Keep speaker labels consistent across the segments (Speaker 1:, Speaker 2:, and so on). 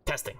Speaker 1: Testing.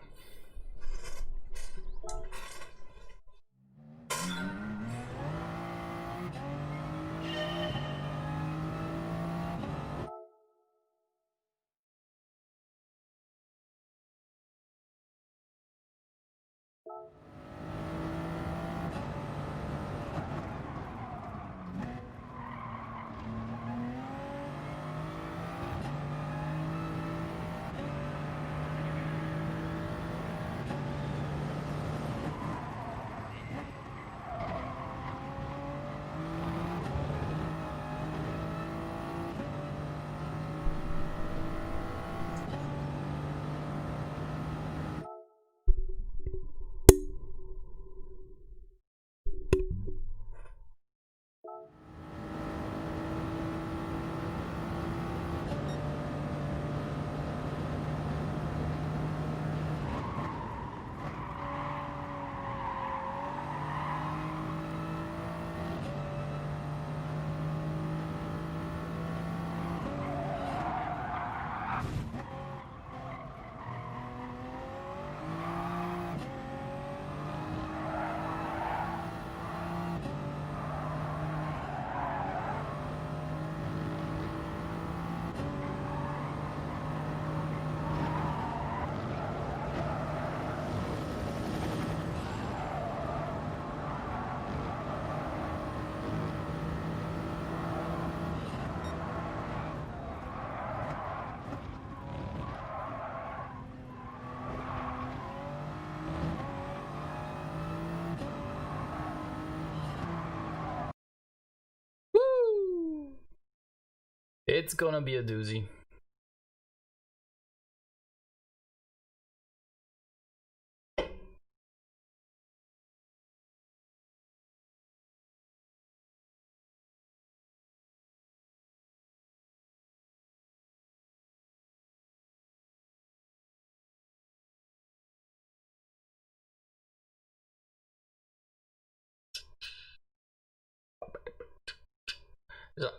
Speaker 1: It's gonna be a doozy.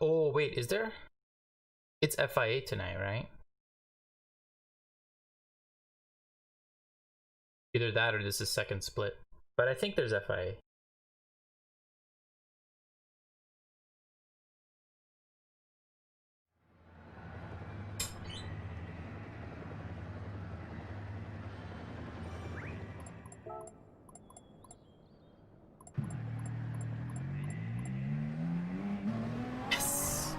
Speaker 1: Oh wait, is there? It's FIA tonight, right? Either that or this is second split. But I think there's FIA. Yes.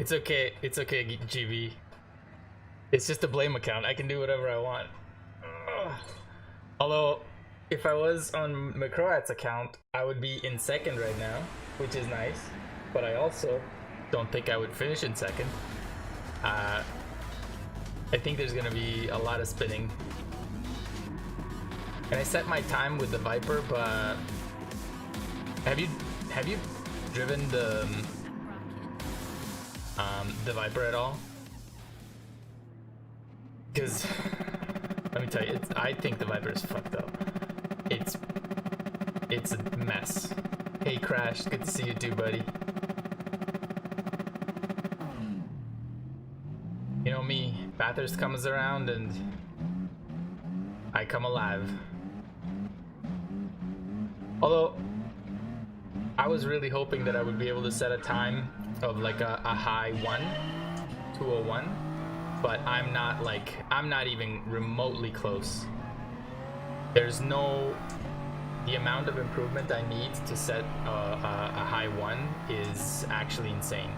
Speaker 1: It's okay, GB. It's just a blame account. I can do whatever I want. Ugh. Although, if I was on McCroat's account, I would be in second right now, which is nice. but I also don't think I would finish in second. I think there's gonna be a lot of spinning. And I set my time with the Viper, but have you driven the Viper at all? Because let me tell you, I think the Viper is fucked up. It's a mess. Hey Crash, good to see you too, buddy. You know me, Bathurst comes around and I come alive. Although I was really hoping that I would be able to set a time of like a high 201, but I'm not even remotely close. There's no, the amount of improvement I need to set a high 1 is actually insane.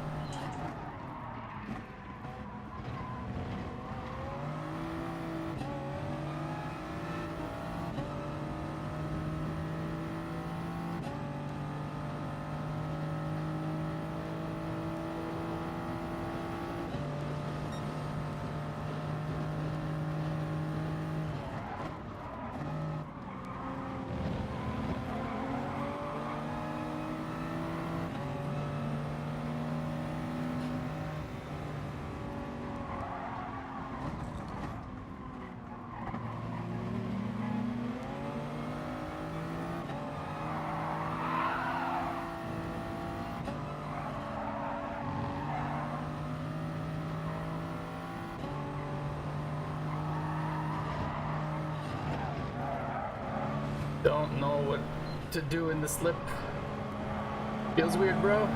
Speaker 1: Don't know what to do in the slip. Feels weird, bro.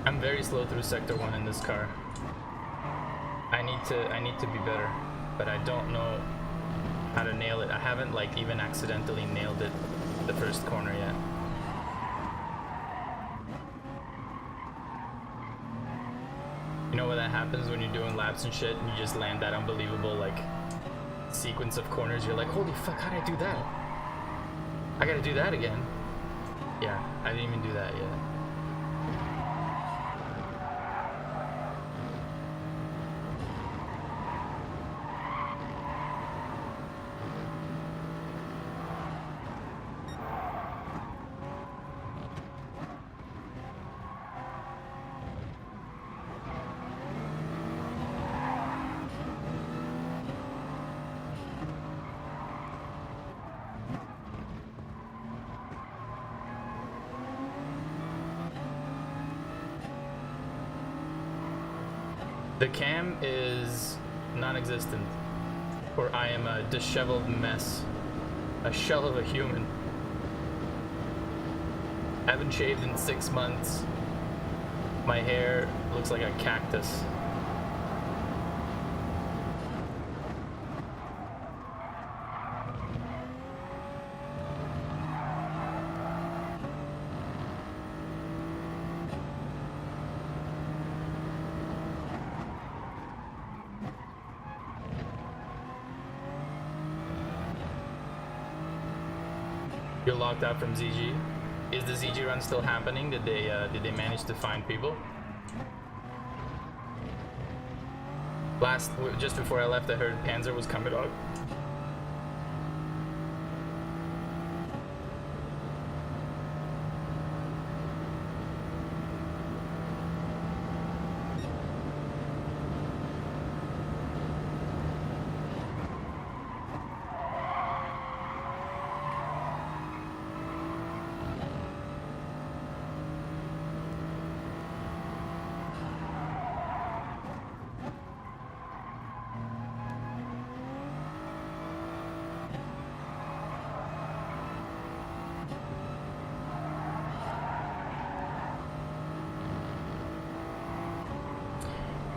Speaker 1: I'm very slow through sector 1 in this car. I need to be better, but I don't know how to nail it. I haven't like even accidentally nailed it the first corner yet. You know when that happens when you're doing laps and shit and you just land that unbelievable like sequence of corners, you're like, holy fuck, how did I do that? I gotta do that again. Yeah, I didn't even do that yet. The cam is non-existent, for I am a disheveled mess, a shell of a human. I haven't shaved in 6 months. My hair looks like a cactus. You're locked out from ZG. Is the ZG run still happening? Did they manage to find people? Just before I left, I heard Panzer was coming out.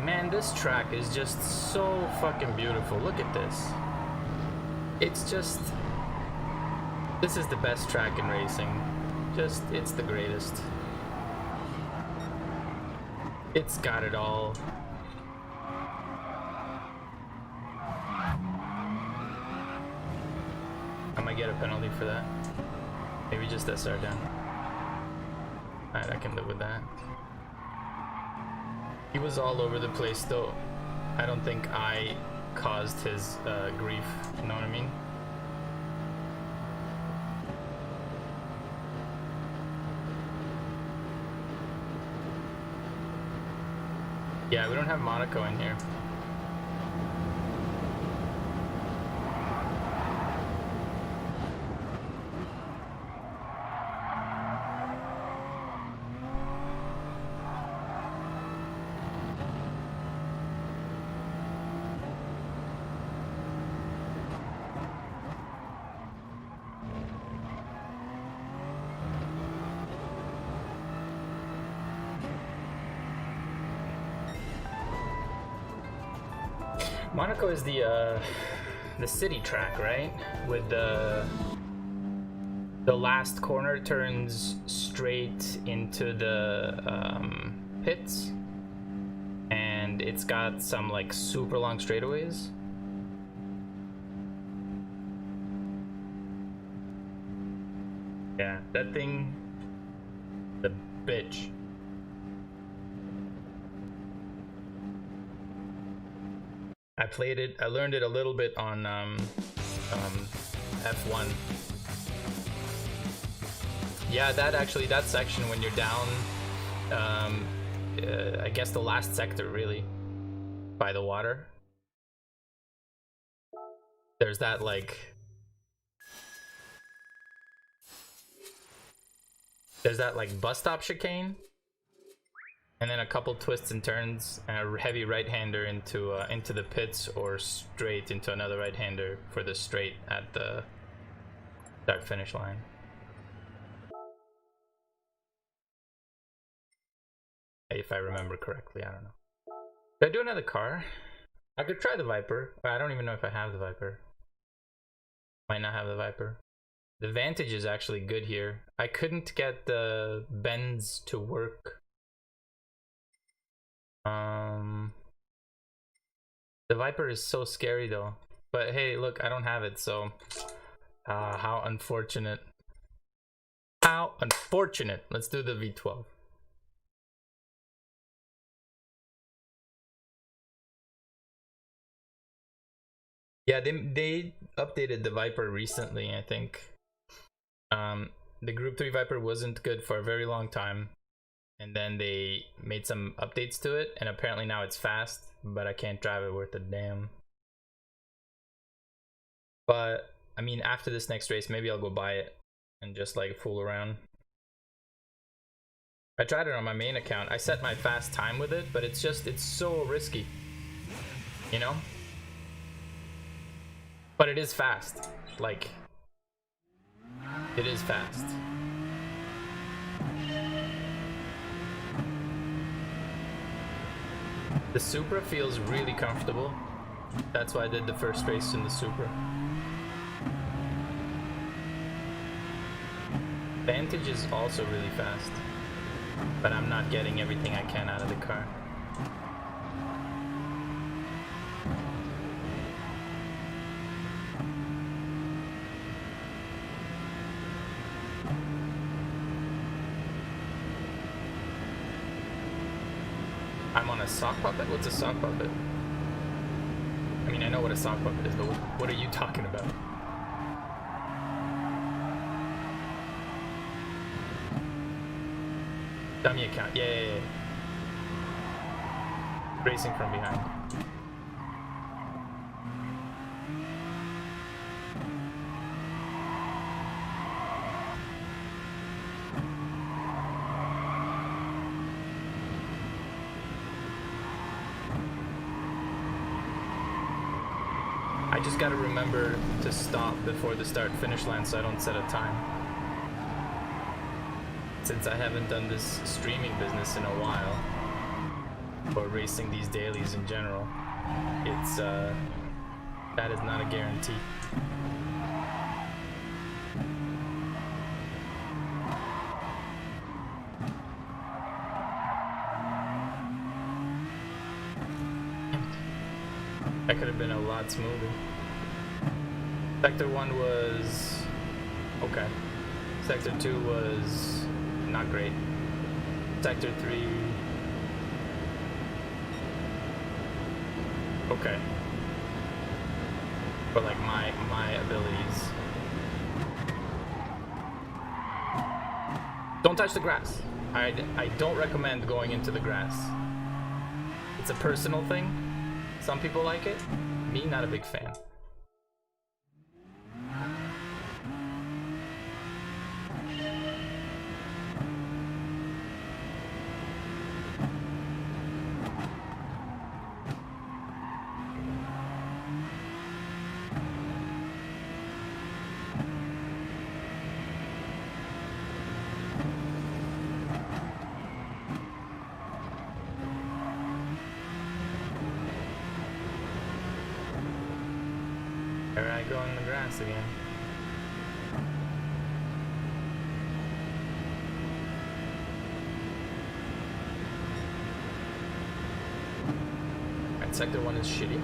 Speaker 1: Man, this track is just so fucking beautiful. Look at this. It's just... This is the best track in racing. It's the greatest. It's got it all. I might get a penalty for that. Maybe just SR down. Alright, I can live with that. He was all over the place though. I don't think I caused his grief, you know what I mean? Yeah, we don't have Monaco in here. Monaco is the city track, right? With the last corner turns straight into the pits, and it's got some like super long straightaways. Yeah, that thing, the bitch. I played it. I learned it a little bit on F1. Yeah, that section when you're down, I guess the last sector really, by the water. There's that like, bus stop chicane. And then a couple twists and turns, and a heavy right-hander into the pits, or straight into another right-hander for the straight at the start-finish line. If I remember correctly, I don't know. Did I do another car? I could try the Viper, but I don't even know if I have the Viper. Might not have the Viper. The Vantage is actually good here. I couldn't get the bends to work. The Viper is so scary though. But hey, look, I don't have it, so how unfortunate. How unfortunate. Let's do the V12. Yeah, they updated the Viper recently, I think. The Group 3 Viper wasn't good for a very long time. And then they made some updates to it, and apparently now it's fast, but I can't drive it worth a damn. But, I mean, after this next race, maybe I'll go buy it and just, like, fool around. I tried it on my main account. I set my fast time with it, but it's so risky. You know? But it is fast. Like, it is fast. The Supra feels really comfortable. That's why I did the first race in the Supra. Vantage is also really fast, but I'm not getting everything I can out of the car. I'm on a sock puppet? What's a sock puppet? I mean, I know what a sock puppet is, but what are you talking about? Dummy account. Yeah. Racing from behind. I just gotta remember to stop before the start-finish line so I don't set a time. Since I haven't done this streaming business in a while, or racing these dailies in general, it's that is not a guarantee. That could have been a lot smoother. Sector 1 was okay. Sector 2 was not great. Sector 3 okay. But like my abilities. Don't touch the grass. I don't recommend going into the grass. It's a personal thing. Some people like it. Me, not a big fan. There I go in the grass again. Alright, sector 1 is shitty.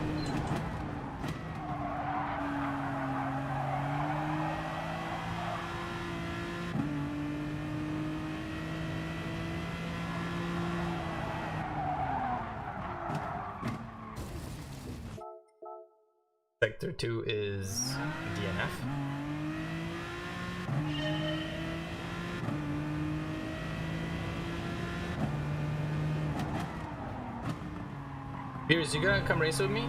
Speaker 1: Sector 2 is DNF. Beers, you gonna come race with me?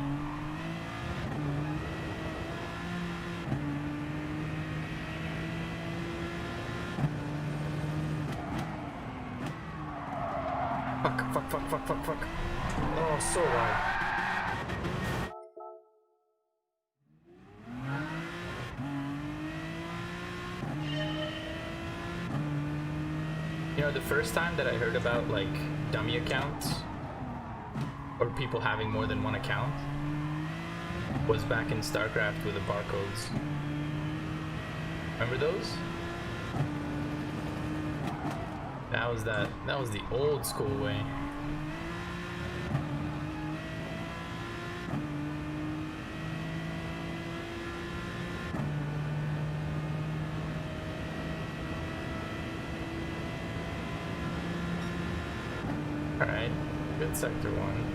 Speaker 1: Fuck. Oh, so wide. You know, the first time that I heard about like dummy accounts or people having more than one account was back in StarCraft with the barcodes. Remember those? That was the old school way. Alright, good sector 1.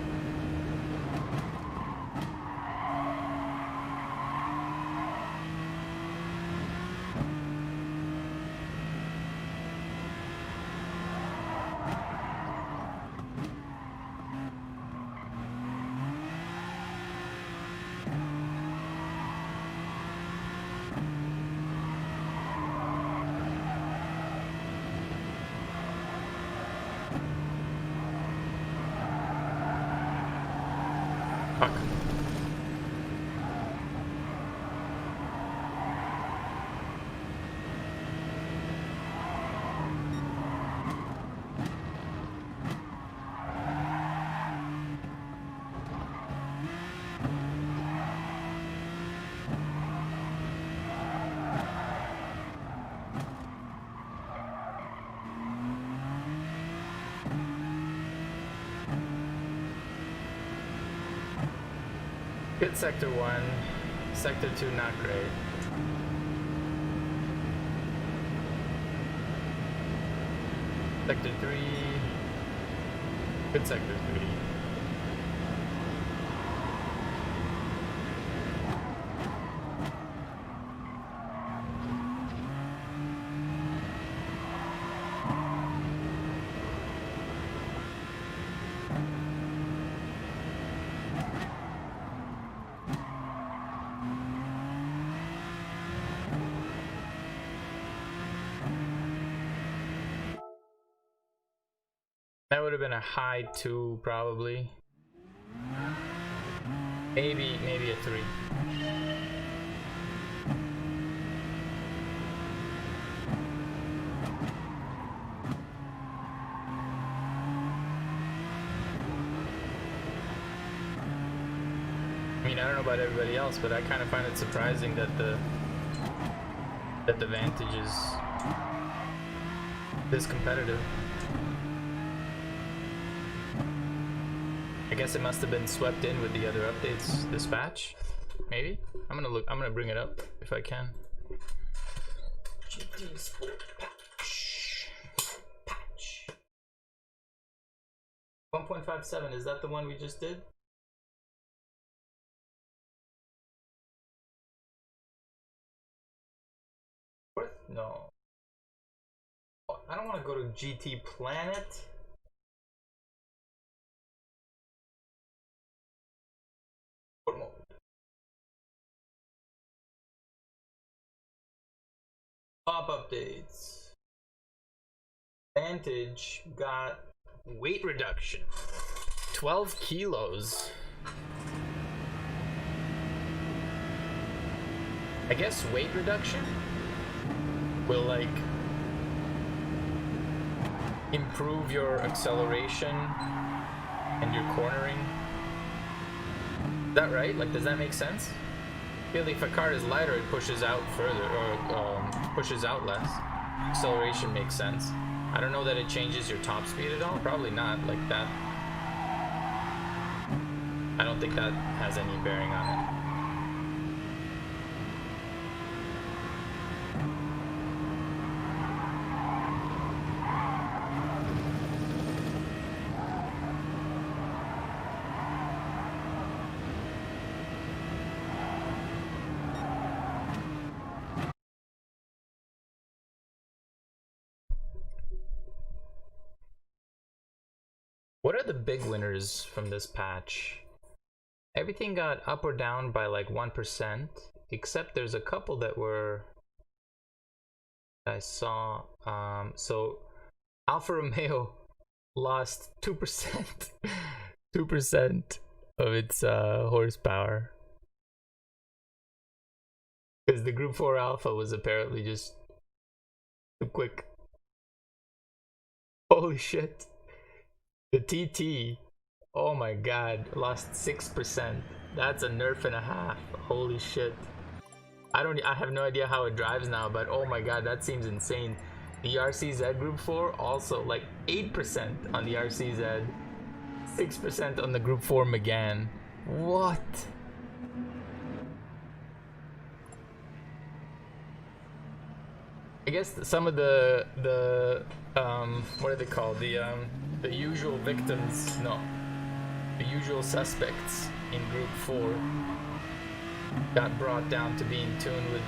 Speaker 1: Fuck. Good sector 1, sector 2 not great. Sector 3, good sector 3. That would have been a high 2 probably. Maybe a 3. I mean, I don't know about everybody else, but I kind of find it surprising that the Vantage is this competitive. I guess it must have been swept in with the other updates this patch. Maybe? I'm gonna bring it up if I can. GT Sport patch. 1.57, is that the one we just did? No. I don't want to go to GT Planet. Pop updates. Vantage got weight reduction. 12 kilos. I guess weight reduction will like improve your acceleration and your cornering. Is that right? Like, does that make sense? I feel like if a car is lighter, it pushes out further, or pushes out less. Acceleration makes sense. I don't know that it changes your top speed at all. Probably not. Like that. I don't think that has any bearing on it. What are the big winners from this patch? Everything got up or down by like 1%, except there's a couple that were I saw. So Alfa Romeo lost 2%, 2% of its horsepower, because the Group 4 Alpha was apparently just too quick. Holy shit. The TT, oh my god, lost 6%. That's a nerf and a half. Holy shit. I have no idea how it drives now, but oh my god, that seems insane. The RCZ Group 4 also like 8% on the RCZ, 6% on the Group 4 Megane. What? I guess some of the what are they called? The usual victims, no, the usual suspects in Group 4 got brought down to be in tune with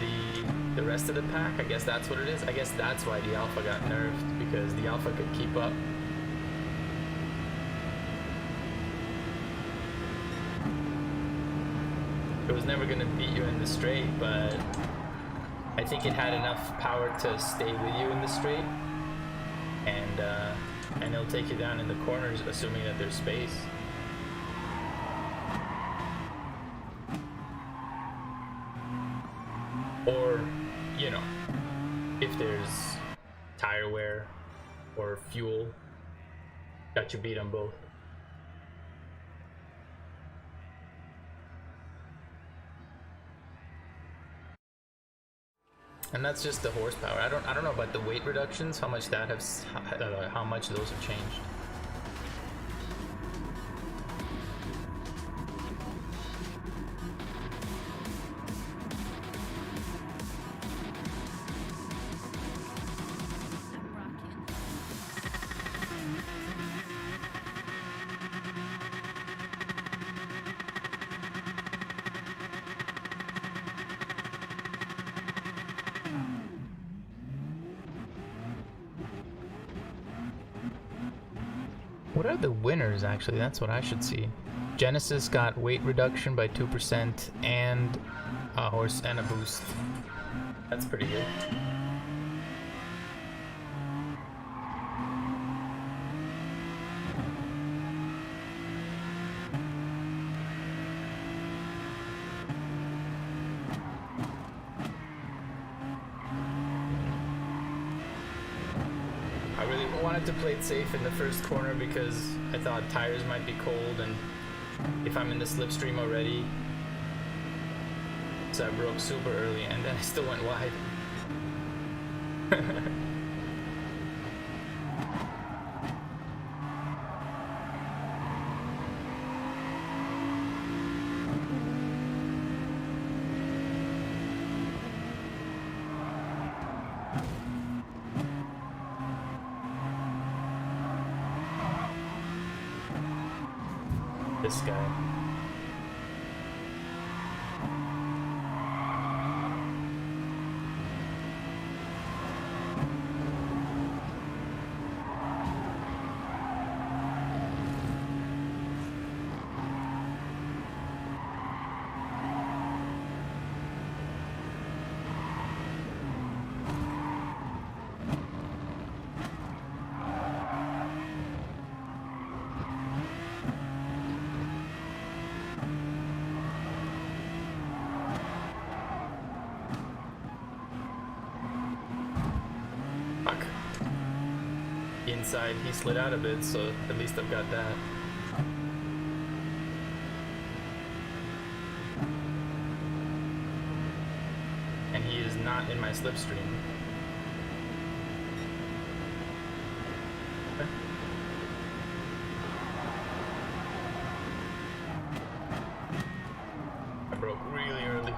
Speaker 1: the rest of the pack. I guess that's what it is. I guess that's why the Alpha got nerfed, because the Alpha could keep up. It was never gonna beat you in the straight, but I think it had enough power to stay with you in the straight, and it'll take you down in the corners, assuming that there's space. Or, you know, if there's tire wear or fuel, got you beat on both. And that's just the horsepower. I don't know about the weight reductions, how much that has, how much those have changed. What are the winners, actually? That's what I should see. Genesis got weight reduction by 2% and a horse and a boost. That's pretty good. really wanted to play it safe in the first corner because I thought tires might be cold, and if I'm in the slipstream already, so I broke super early and then I still went wide. This guy. Inside, he slid out a bit, so at least I've got that. And he is not in my slipstream. Okay. I broke really early.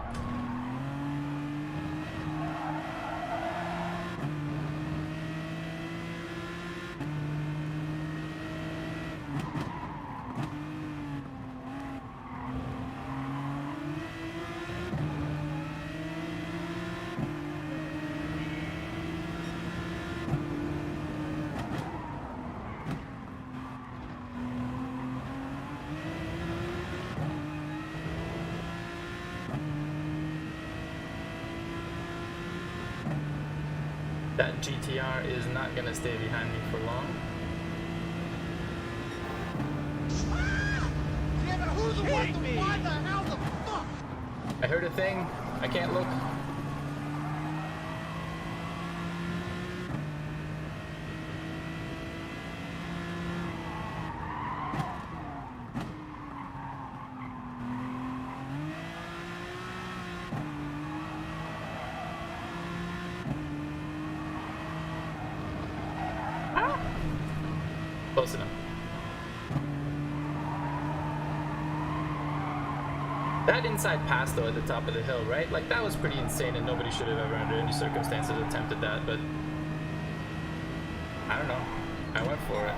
Speaker 1: That GTR is not gonna stay behind me for long.
Speaker 2: Yeah, but who's the one? Why the hell the fuck?
Speaker 1: I heard a thing. I can't look. Close enough. That inside pass though at the top of the hill, right? Like that was pretty insane and nobody should have ever under any circumstances attempted that, but I don't know. I went for it.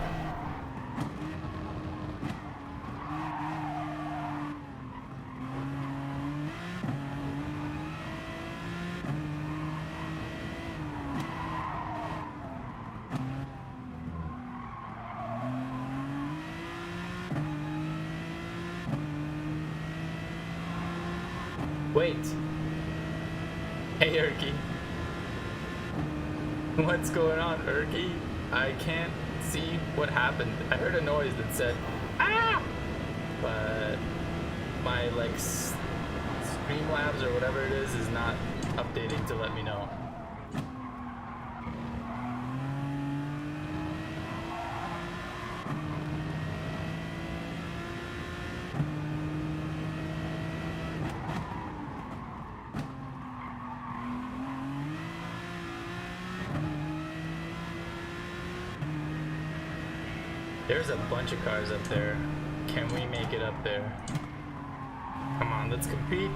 Speaker 1: Wait. Hey, Erky. What's going on, Erky? I can't see what happened. I heard a noise that said, ah! But my, like, Streamlabs or whatever it is not updating to let me know. There's a bunch of cars up there. Can we make it up there? Come on, let's compete.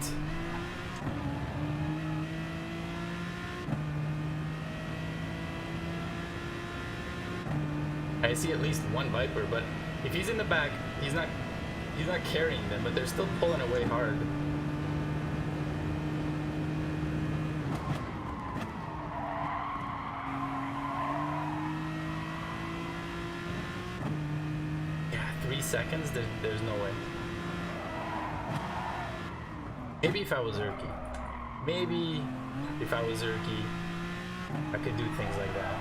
Speaker 1: I see at least one Viper, but if he's in the back, he's not carrying them, but they're still pulling away hard. Yeah, 3 seconds, there's no way. Maybe if I was Erky. Maybe if I was Erky, I could do things like that.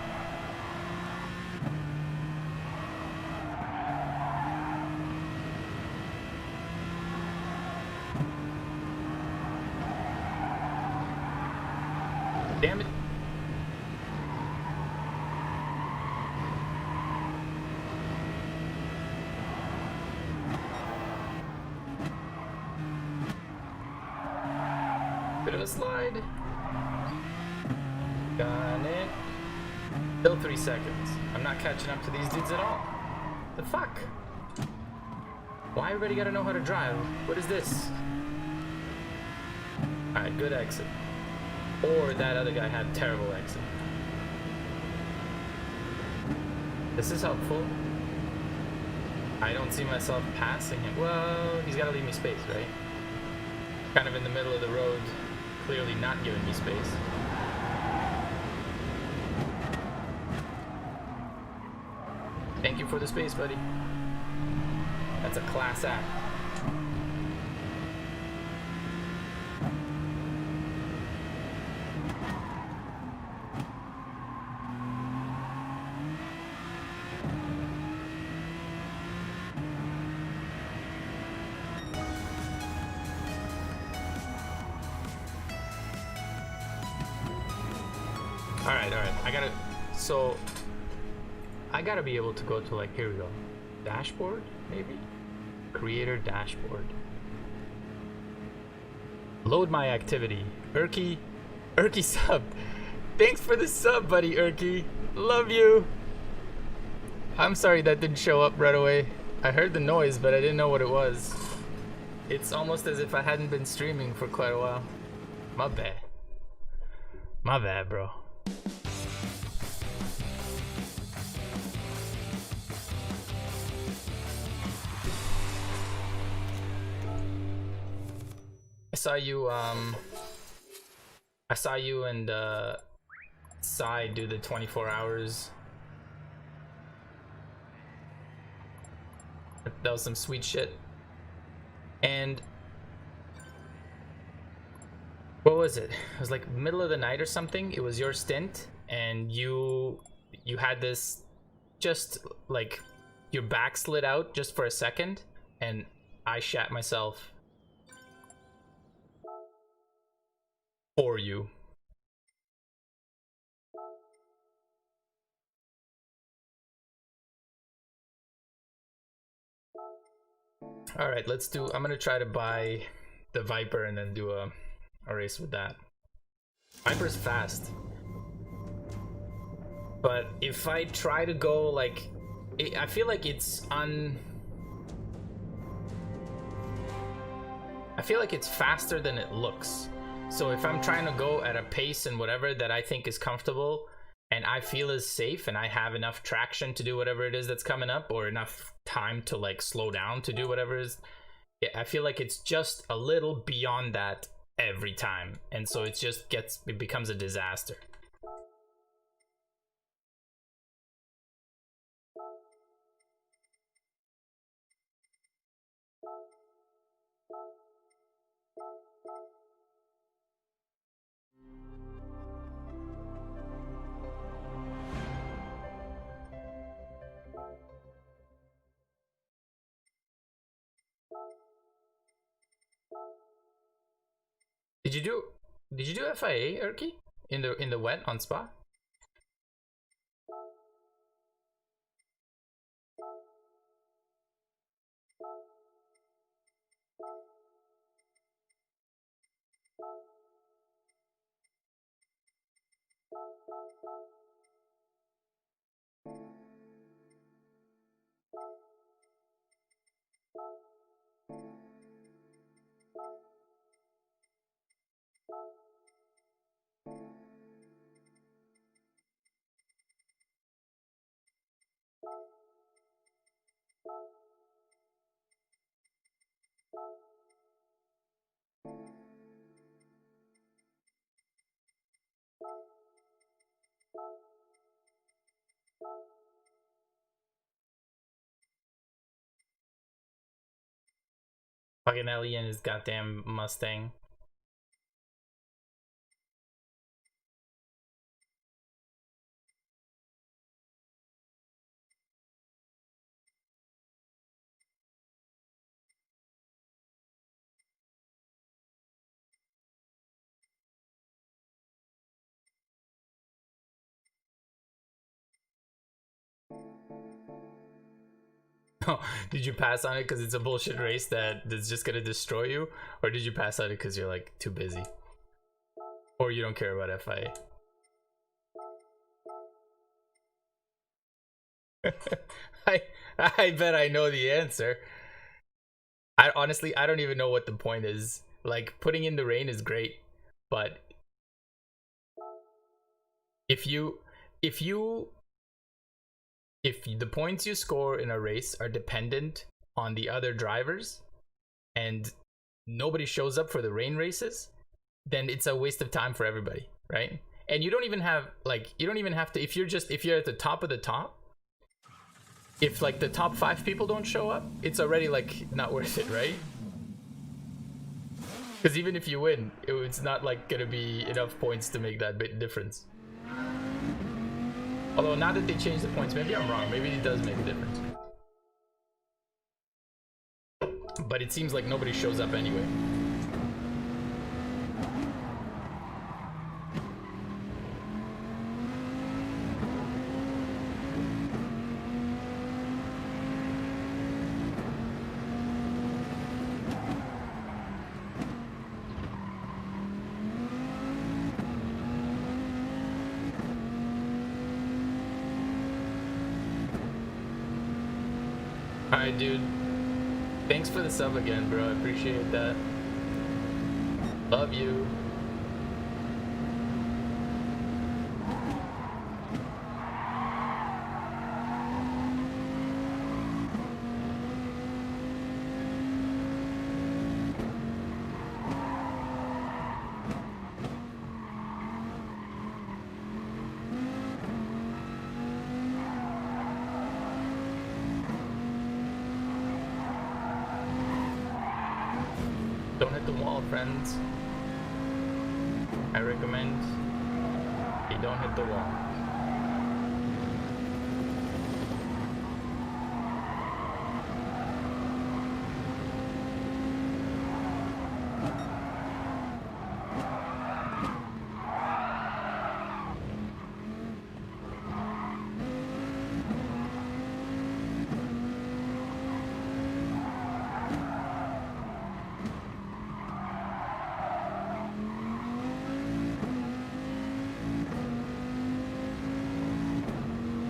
Speaker 1: Damn it. Bit of a slide. Got it. Still 3 seconds. I'm not catching up to these dudes at all. The fuck? Why everybody gotta know how to drive? What is this? Alright, good exit. Or that other guy had terrible exit. This is helpful. I don't see myself passing him. Well, he's gotta leave me space, right? Kind of in the middle of the road, clearly not giving me space. Thank you for the space, buddy. That's a class act. Alright. I gotta be able to go to, like, here we go. Dashboard, maybe? Creator dashboard. Load my activity. Urky sub. Thanks for the sub, buddy, Urky. Love you. I'm sorry that didn't show up right away. I heard the noise, but I didn't know what it was. It's almost as if I hadn't been streaming for quite a while. My bad. My bad, bro. I saw you and Sai do the 24 hours. That was some sweet shit. And what was it? It was like middle of the night or something. It was your stint, and you had this, just like your back slid out just for a second, and I shat myself for you. All right, let's do. I'm gonna try to buy the Viper and then do a race with that. Viper's fast, but if I try to go like, I feel like it's I feel like it's faster than it looks. So if I'm trying to go at a pace and whatever that I think is comfortable and I feel is safe and I have enough traction to do whatever it is that's coming up, or enough time to like slow down to do whatever it is, I feel like it's just a little beyond that every time. And so it becomes a disaster. Did you do FIA, Erky? In the wet on Spa? Fucking Ellie and his goddamn Mustang. Did you pass on it because it's a bullshit race that's just gonna destroy you, or did you pass on it because you're like too busy? Or you don't care about FIA? I bet I know the answer. I honestly, I don't even know what the point is. Like, putting in the rain is great, but if the points you score in a race are dependent on the other drivers and nobody shows up for the rain races, then it's a waste of time for everybody, right? And you don't even have to, if you're at the top of the top, if like the top 5 people don't show up, it's already like not worth it, right? Because even if you win, it's not like gonna be enough points to make that big difference. Although now that they changed the points, maybe I'm wrong. Maybe it does make a difference. But it seems like nobody shows up anyway. Alright, dude. Thanks for the sub again, bro. I appreciate that. Love you. Don't hit the wall, friends. I recommend you don't hit the wall.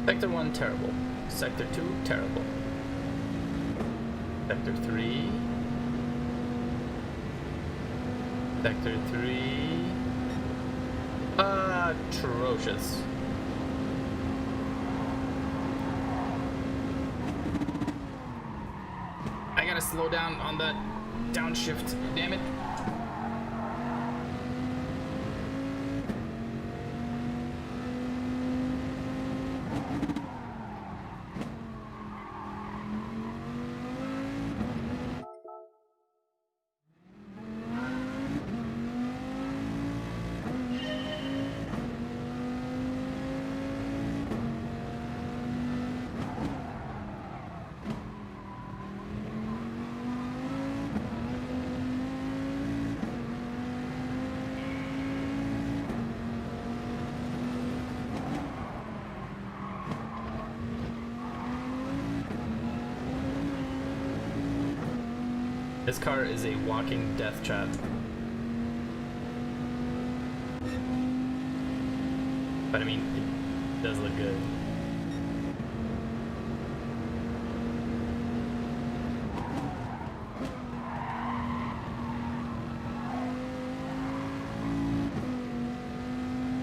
Speaker 1: Sector 1, terrible. Sector 2, terrible. Sector 3. Sector 3. Atrocious. I gotta slow down on that downshift, damn it. This car is a walking death trap. But I mean, it does look good.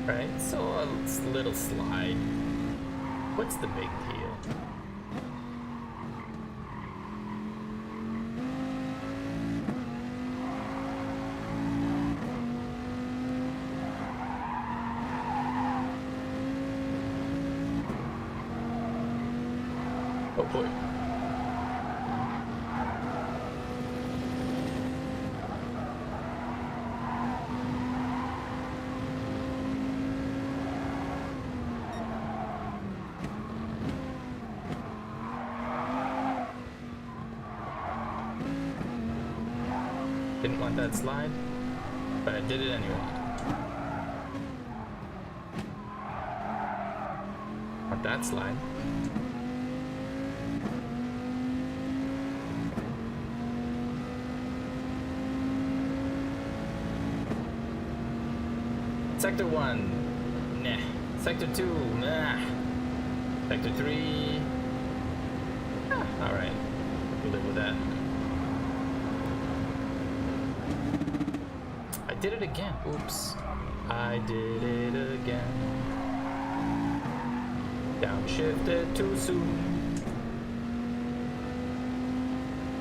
Speaker 1: Right, so a little slide. What's the big deal? Oh boy. Didn't want that slide, but I did it anyway. Want that slide. Sector 1. Nah. Sector 2. Nah. Sector 3. Ah, alright. We'll live with that. I did it again. Oops. I did it again. Downshifted too soon.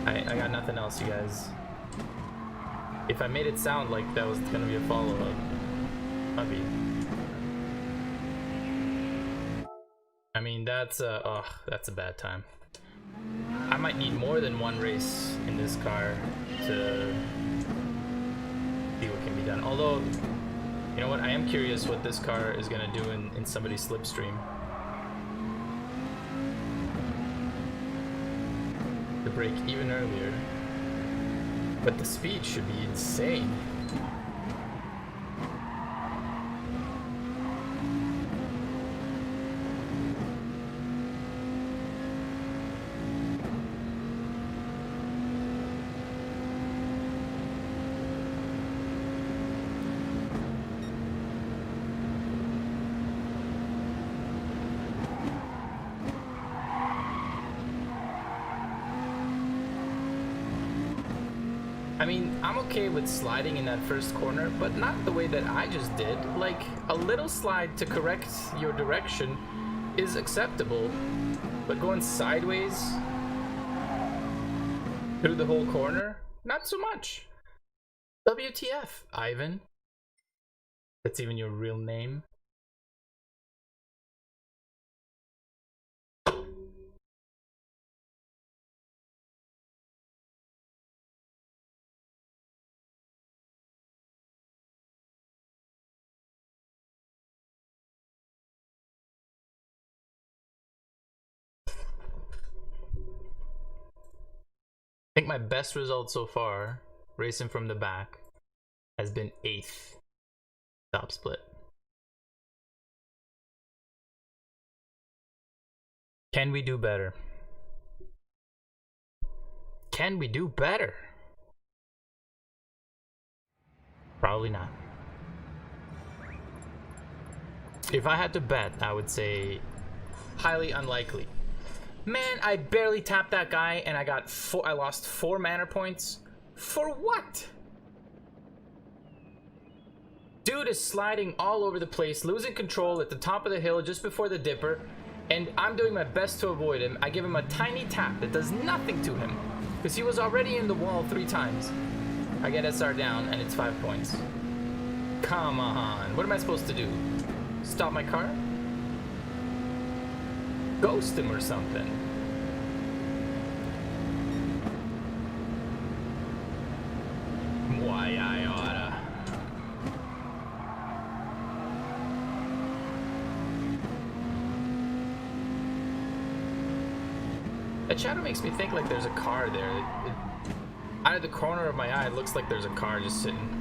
Speaker 1: I got nothing else, you guys. If I made it sound like that was gonna be a follow-up, might be. I mean, that's a bad time. I might need more than one race in this car to see what can be done. Although, you know what? I am curious what this car is gonna do in somebody's slipstream. To break even earlier. But the speed should be insane. I mean, I'm okay with sliding in that first corner, but not the way that I just did. Like, a little slide to correct your direction is acceptable, but going sideways through the whole corner, not so much. WTF, Ivan? That's even your real name? I think my best result so far, racing from the back, has been 8th top split. Can we do better? Can we do better? Probably not. If I had to bet, I would say highly unlikely. Man, I barely tapped that guy and I lost 4 mana points. For what? Dude is sliding all over the place, losing control at the top of the hill just before the dipper, and I'm doing my best to avoid him. I give him a tiny tap that does nothing to him, because he was already in the wall 3 times. I get SR down and it's 5 points. Come on, what am I supposed to do? Stop my car? Ghost him or something. Why I oughta. That shadow makes me think like there's a car there. Out of the corner of my eye, it looks like there's a car just sitting.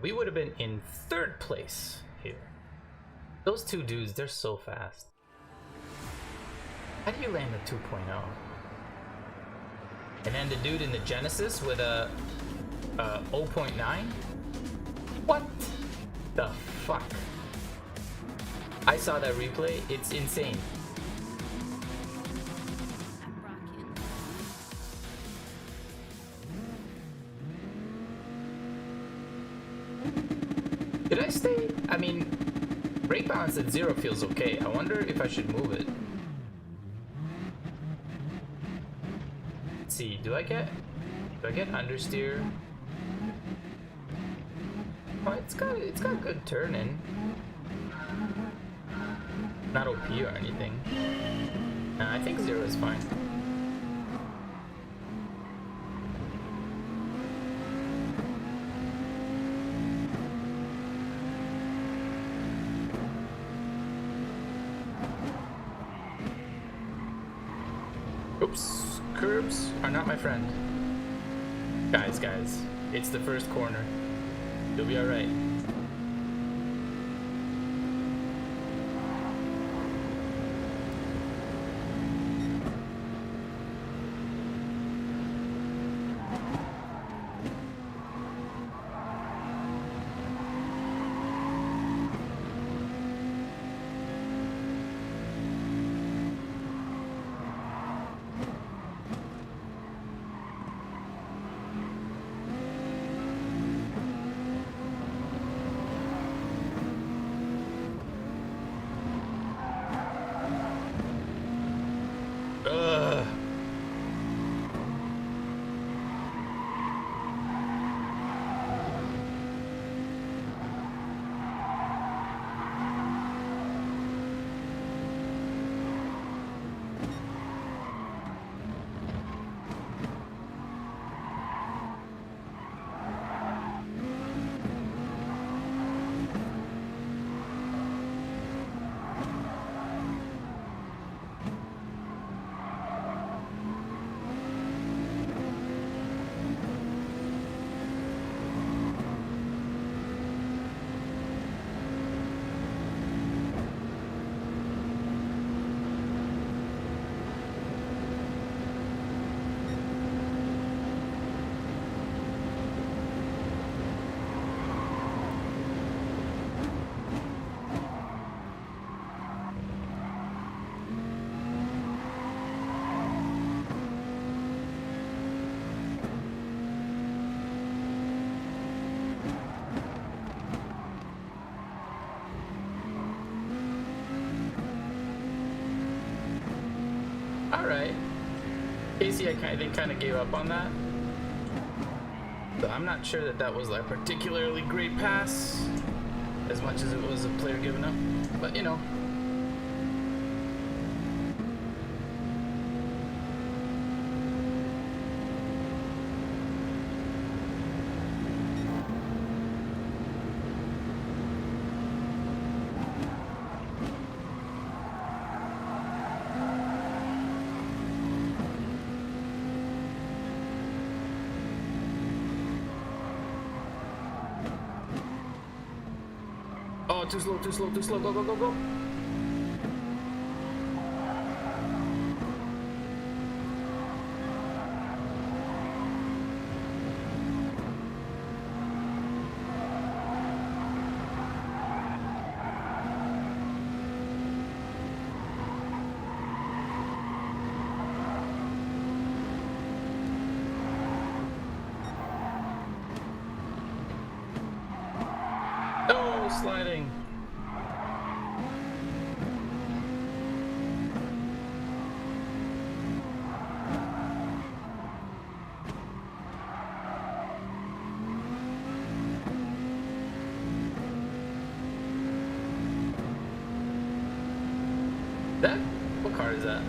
Speaker 1: We would have been in 3rd place here. Those 2 dudes, they're so fast. How do you land a 2.0? And then the dude in the Genesis with a 0.9? What the fuck? I saw that replay, it's insane. Did I stay? I mean, brake balance at 0 feels okay. I wonder if I should move it. Let's see, do I get understeer? Oh, it's got good turning. Not OP or anything. I think 0 is fine. Oops, curbs are not my friend. Guys, it's the first corner. You'll be alright. right. Casey, I think kind of gave up on that. So I'm not sure that that was like a particularly great pass, as much as it was a player giving up. But you know. Oh, too slow, too slow, too slow. Go, go, go, go. Oh, sliding. That? What car is that?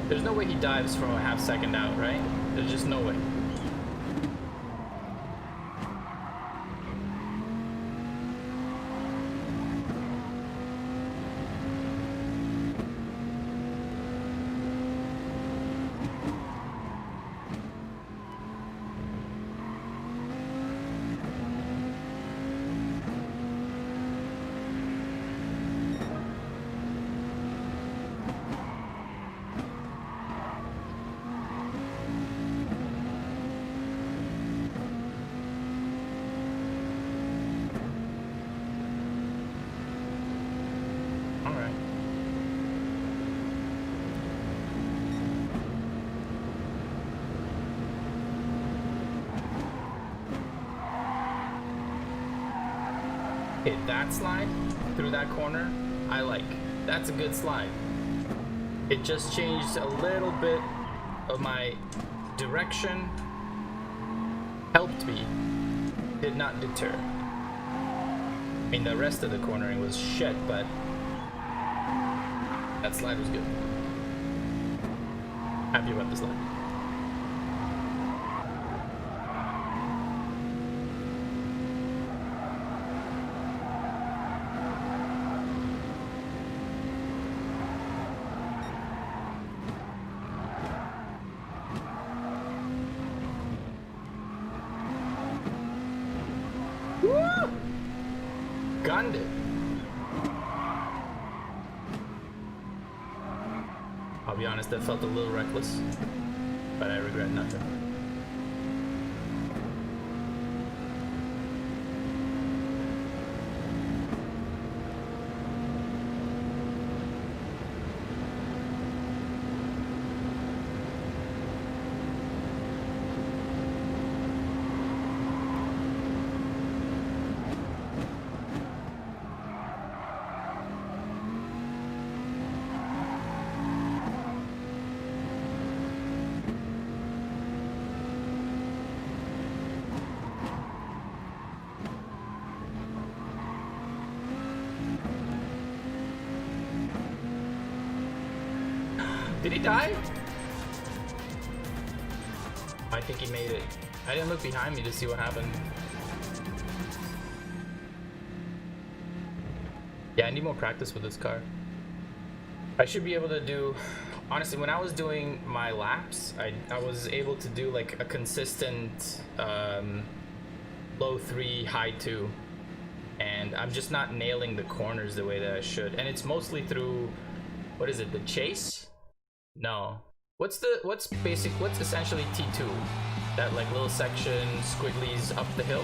Speaker 1: There's no way he dives from a half second out, right? There's just no way. Okay, that slide through that corner, I like. That's a good slide. It just changed a little bit of my direction. Helped me. Did not deter. I mean, the rest of the cornering was shit, but that slide was good. Happy about the slide. Woo! Gunned it. I'll be honest, that felt a little reckless, but I regret nothing. Did he die? I think he made it. I didn't look behind me to see what happened. Yeah, I need more practice with this car. I should be able to do... Honestly, when I was doing my laps, I was able to do like a consistent low 3, high 2. And I'm just not nailing the corners the way that I should. And it's mostly through... What is it? The chase? No. What's essentially T2? That like little section, squigglies up the hill?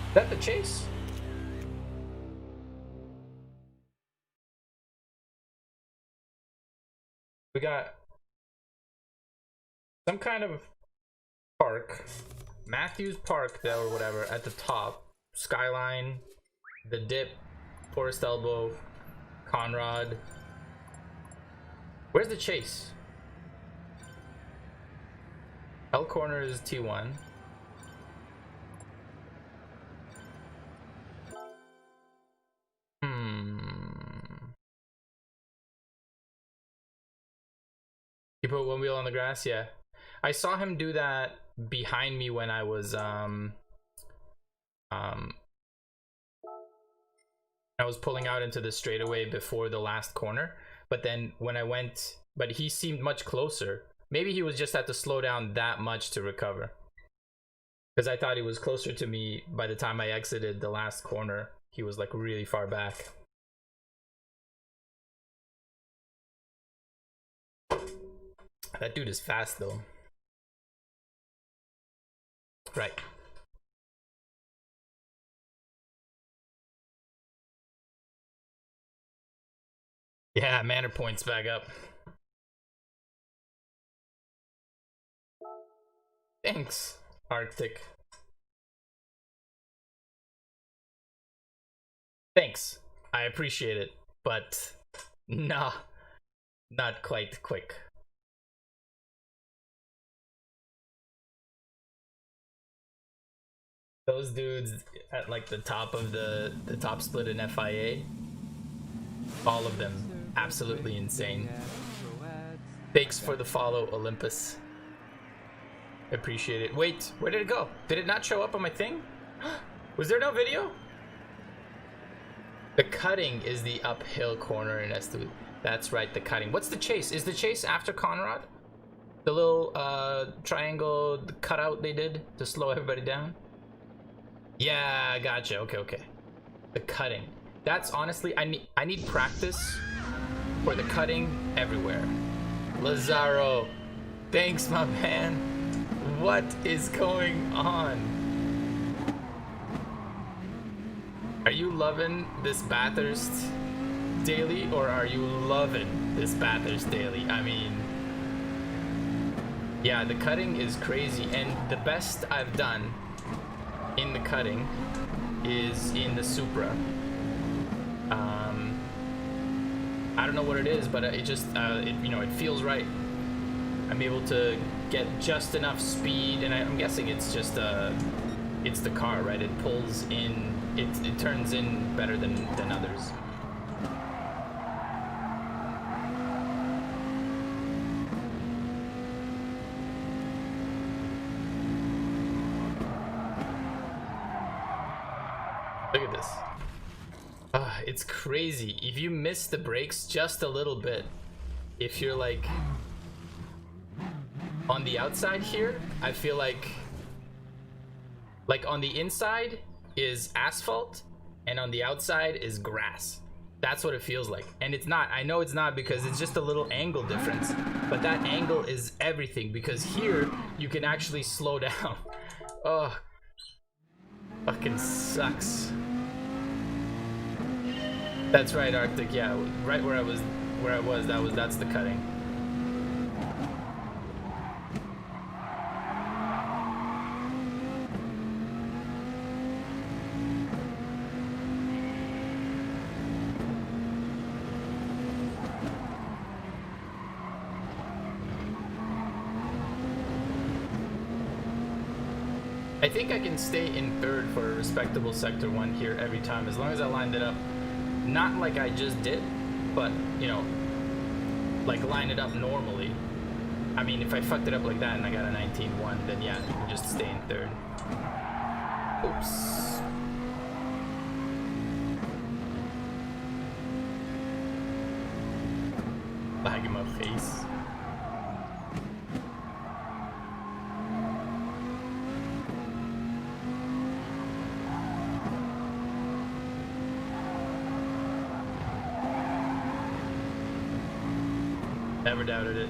Speaker 1: Is that the chase? We got some kind of Park. Matthews Park, though, or whatever, at the top. Skyline, the dip, Forest Elbow, Conrad. Where's the chase? L Corner is T1. You put one wheel on the grass? Yeah. I saw him do that behind me when I was pulling out into the straightaway before the last corner, but then when I went, but he seemed much closer. Maybe he was just had to slow down that much to recover, because I thought he was closer to me by the time I exited the last corner. He was like really far back. That dude is fast though. Right. Yeah, mana points back up. Thanks, Arctic. Thanks. I appreciate it, but nah, not quite quick. Those dudes at like the top of the top split in FIA, all of them absolutely insane. Thanks for the follow, Olympus. Appreciate it. Wait, where did it go? Did it not show up on my thing? Was there no video? The cutting is the uphill corner in S2. That's right, the cutting. What's the chase? Is the chase after Conrad? The little triangle cutout they did to slow everybody down? Yeah, gotcha. Okay. The cutting. That's honestly, I need practice for the cutting everywhere. Lazaro, thanks, my man. What is going on? Are you loving this Bathurst daily, or are you loving this Bathurst daily? I mean, yeah, the cutting is crazy, and the best I've done in the cutting is in the Supra. I don't know what it is, but it just it feels right. I'm able to get just enough speed, and I'm guessing it's just it's the car, right? It pulls in, it turns in better than others. Look at this. It's crazy. If you miss the brakes just a little bit, if you're like on the outside here, I feel like on the inside is asphalt and on the outside is grass. That's what it feels like. And it's not. I know it's not, because it's just a little angle difference, but that angle is everything, because here you can actually slow down. Oh, fucking sucks. That's right, Arctic. Yeah, right where I was, that's the cutting. I think I can stay in third for a respectable sector 1 here every time, as long as I lined it up. Not like I just did, but, you know, like line it up normally. I mean, if I fucked it up like that and I got a 19-1, then yeah, you can just stay in third. Oops. Lag in my face. Never doubted it.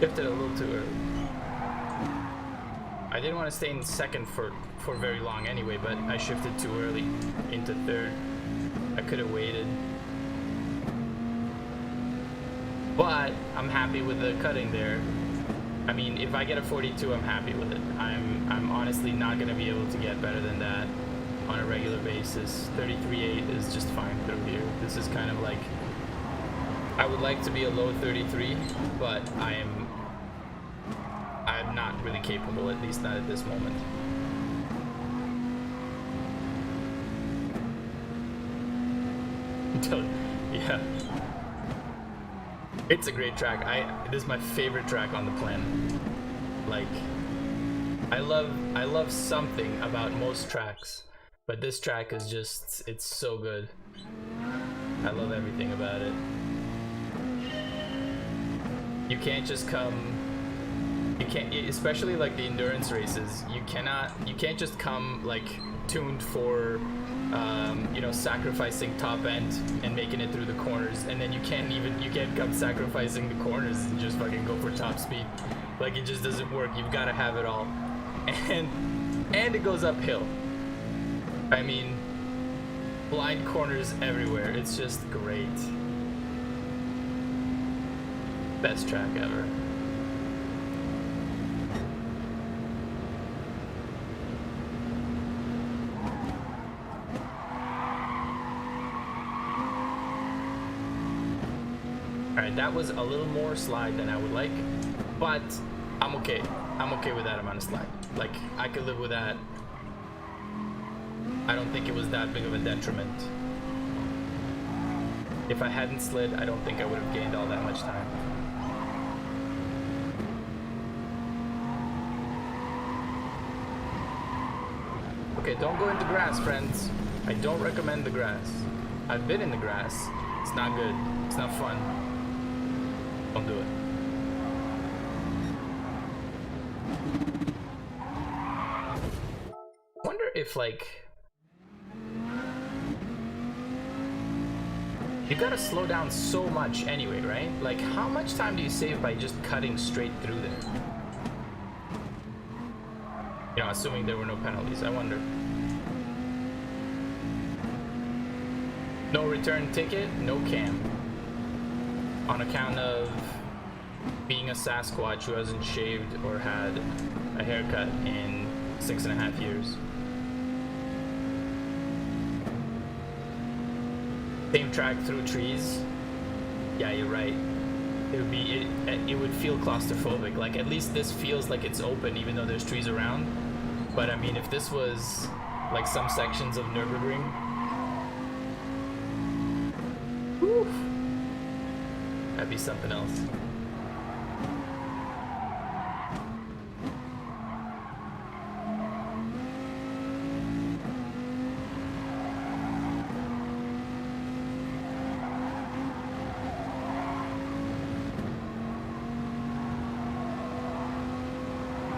Speaker 1: Shifted a little too early. I didn't want to stay in second for very long anyway, but I shifted too early into third. I could have waited. But I'm happy with the cutting there. I mean, if I get a 42, I'm happy with it. I'm honestly not going to be able to get better than that on a regular basis. 33.8 is just fine through here. This is kind of like, I would like to be a low 33, but I'm not really capable, at least not at this moment. Yeah. It's a great track. This is my favorite track on the planet. Like, I love something about most tracks, but this track is just, it's so good. I love everything about it. You can't just come, you can't, especially like the endurance races, you can't just come like tuned for you know, sacrificing top end and making it through the corners, and then you can't come sacrificing the corners and just fucking go for top speed. Like, it just doesn't work. You've got to have it all, and it goes uphill. I mean, blind corners everywhere. It's just great. Best track ever. Alright, that was a little more slide than I would like, but I'm okay. I'm okay with that amount of slide. Like, I could live with that. I don't think it was that big of a detriment. If I hadn't slid, I don't think I would have gained all that much time. Okay, don't go in the grass, friends. I don't recommend the grass. I've been in the grass. It's not good. It's not fun. Don't do it. I wonder if, like, you gotta slow down so much anyway, right? Like, how much time do you save by just cutting straight through there? You know, assuming there were no penalties, I wonder. No return ticket, no cam. On account of being a Sasquatch who hasn't shaved or had a haircut in 6.5 years. Same track through trees. Yeah, you're right. It would feel claustrophobic. Like, at least this feels like it's open even though there's trees around. But I mean, if this was like some sections of Nürburgring, whew, that'd be something else.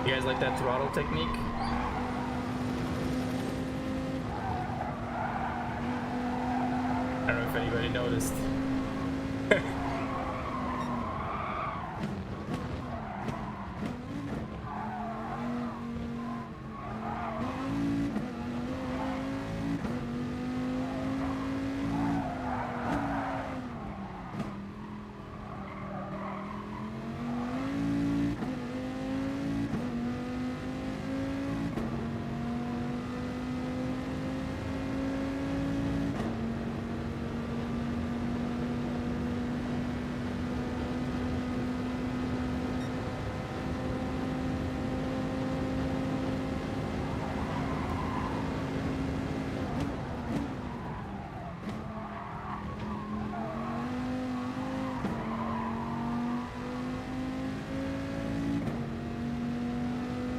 Speaker 1: You guys like that throttle technique? I don't know if anybody noticed.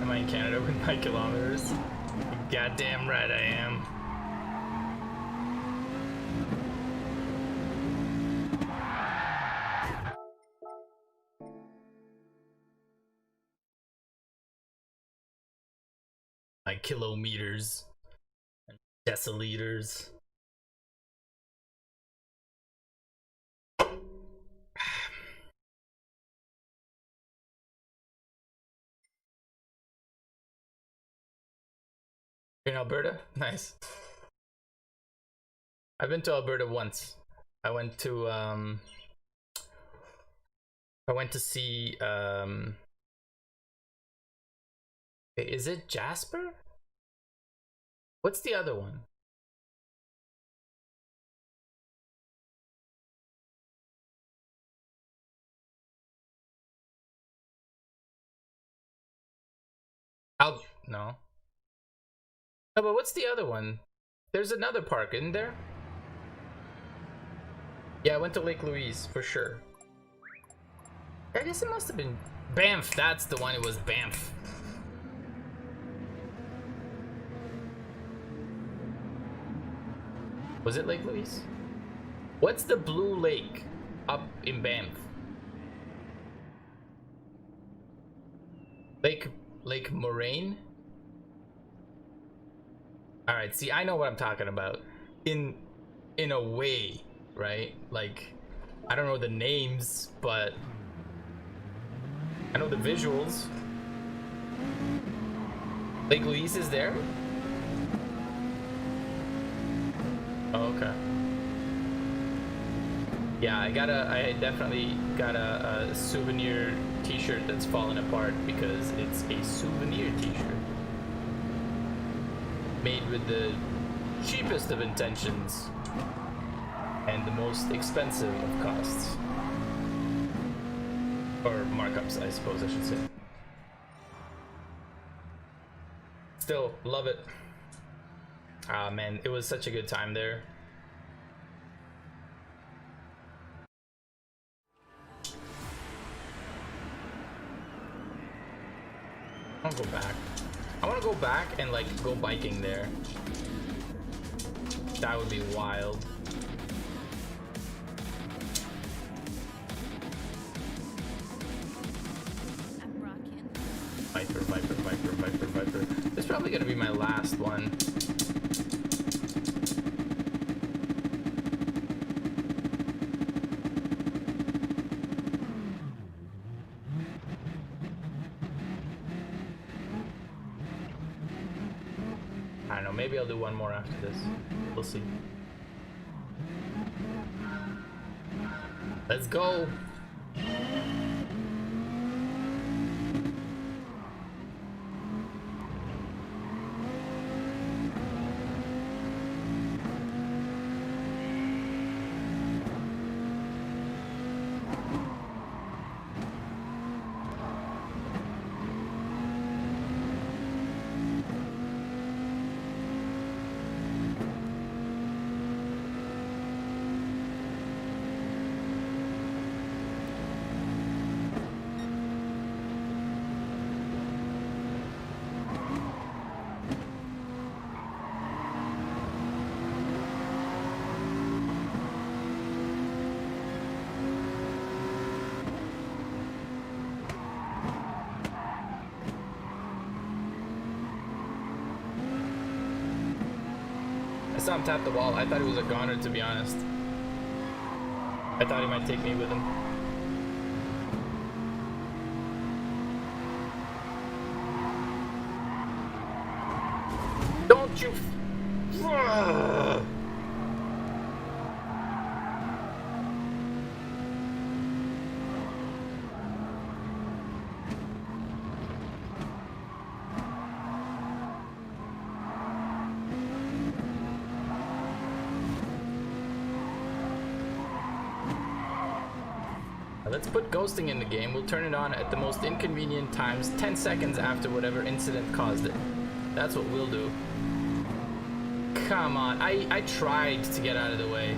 Speaker 1: Am I in Canada with my kilometers? Goddamn right I am. My kilometers and deciliters. In Alberta? Nice. I've been to Alberta once. I went to see is it Jasper? What's the other one? No. No, but what's the other one? There's another park, isn't there? Yeah, I went to Lake Louise for sure. I guess it must have been Banff. That's the one. It was Banff. Was it Lake Louise? What's the blue lake up in Banff? Lake Moraine? All right, see, I know what I'm talking about. In a way, right? Like, I don't know the names, but I know the visuals. Lake Louise is there? Oh, okay. Yeah, I definitely got a souvenir t-shirt that's fallen apart because it's a souvenir t-shirt. Made with the cheapest of intentions and the most expensive of costs. Or markups, I suppose I should say. Still, love it. Ah, man, it was such a good time there. I want to go back. I want to go back and like go biking there. That would be wild. Viper. This is probably gonna be my last one. I don't know, maybe I'll do one more after this. We'll see. Let's go! I saw him tap the wall. I thought he was a goner, to be honest. I thought he might take me with him. Don't you... Let's put ghosting in the game. We'll turn it on at the most inconvenient times, 10 seconds after whatever incident caused it. That's what we'll do. Come on, I tried to get out of the way.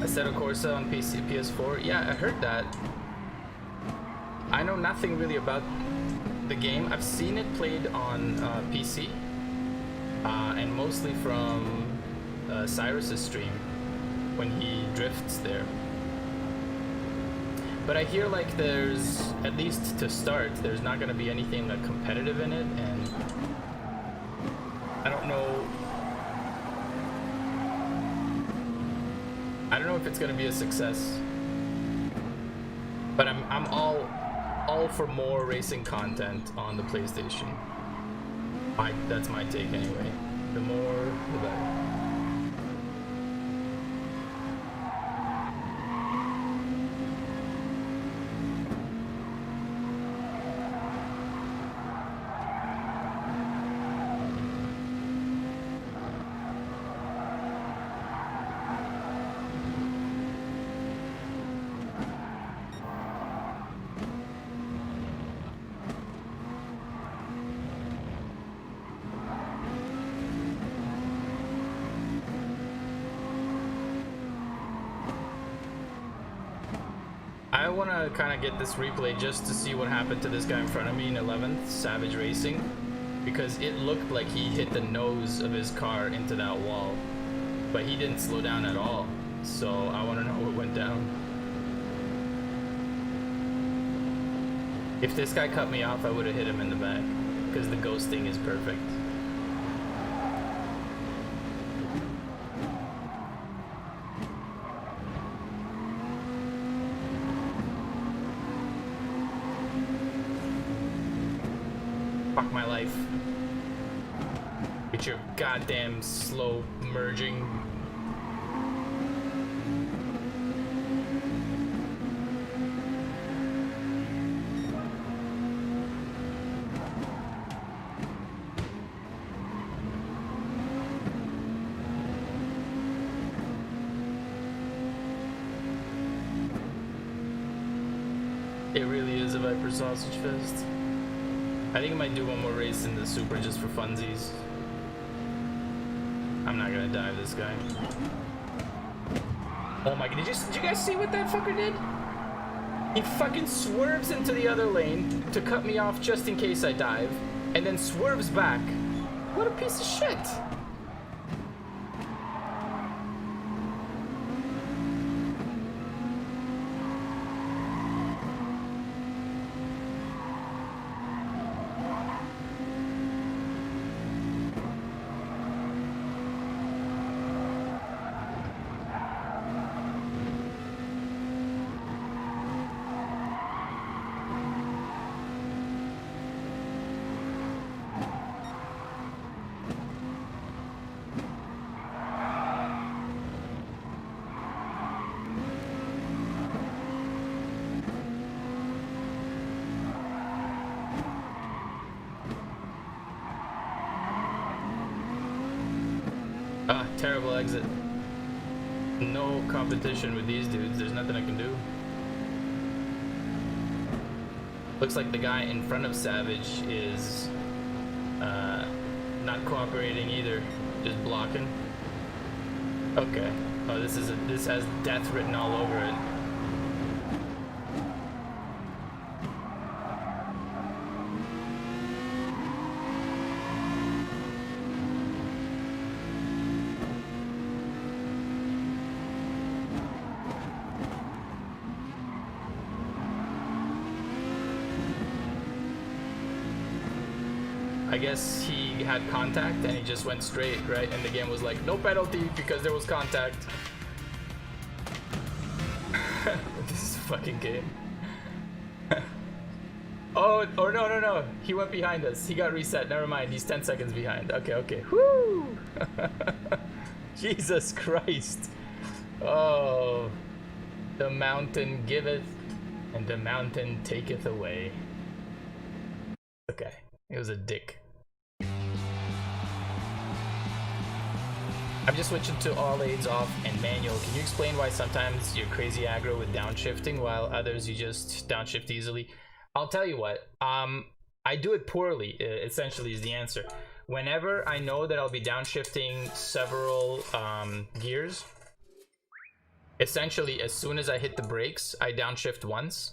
Speaker 1: Assetto Corsa on PC, PS4. Yeah, I heard that. I know nothing really about the game. I've seen it played on PC, and mostly from Cyrus's stream when he drifts there. But I hear like there's, at least to start, there's not gonna be anything like competitive in it, and I don't know. I don't know if it's gonna be a success. But I'm all for more racing content on the PlayStation. That's my take anyway. The more, the better. I want to kind of get this replay just to see what happened to this guy in front of me in 11th, Savage Racing, because it looked like he hit the nose of his car into that wall, but he didn't slow down at all, so I want to know what went down. If this guy cut me off, I would have hit him in the back, because the ghosting is perfect. Fuck my life. Get your goddamn slow merging. It really is a Viper Sausage Fest. I think I might do one more race in the Super just for funsies. I'm not gonna dive this guy. Oh my god, did you guys see what that fucker did? He fucking swerves into the other lane to cut me off just in case I dive, and then swerves back. What a piece of shit. Ah, terrible exit. No competition with these dudes. There's nothing I can do. Looks like the guy in front of Savage is not cooperating either. Just blocking. Okay. Oh, this has death written all over it. I guess he had contact and he just went straight, right? And the game was like, no penalty because there was contact. This is a fucking game. Oh, or no. He went behind us. He got reset. Never mind. He's 10 seconds behind. Okay. Woo! Jesus Christ. Oh. The mountain giveth and the mountain taketh away. Okay. It was a dick. I'm just switching to all aids off and manual. Can you explain why sometimes you're crazy aggro with downshifting while others you just downshift easily? I'll tell you what, I do it poorly, essentially is the answer. Whenever I know that I'll be downshifting several gears, essentially as soon as I hit the brakes, I downshift once.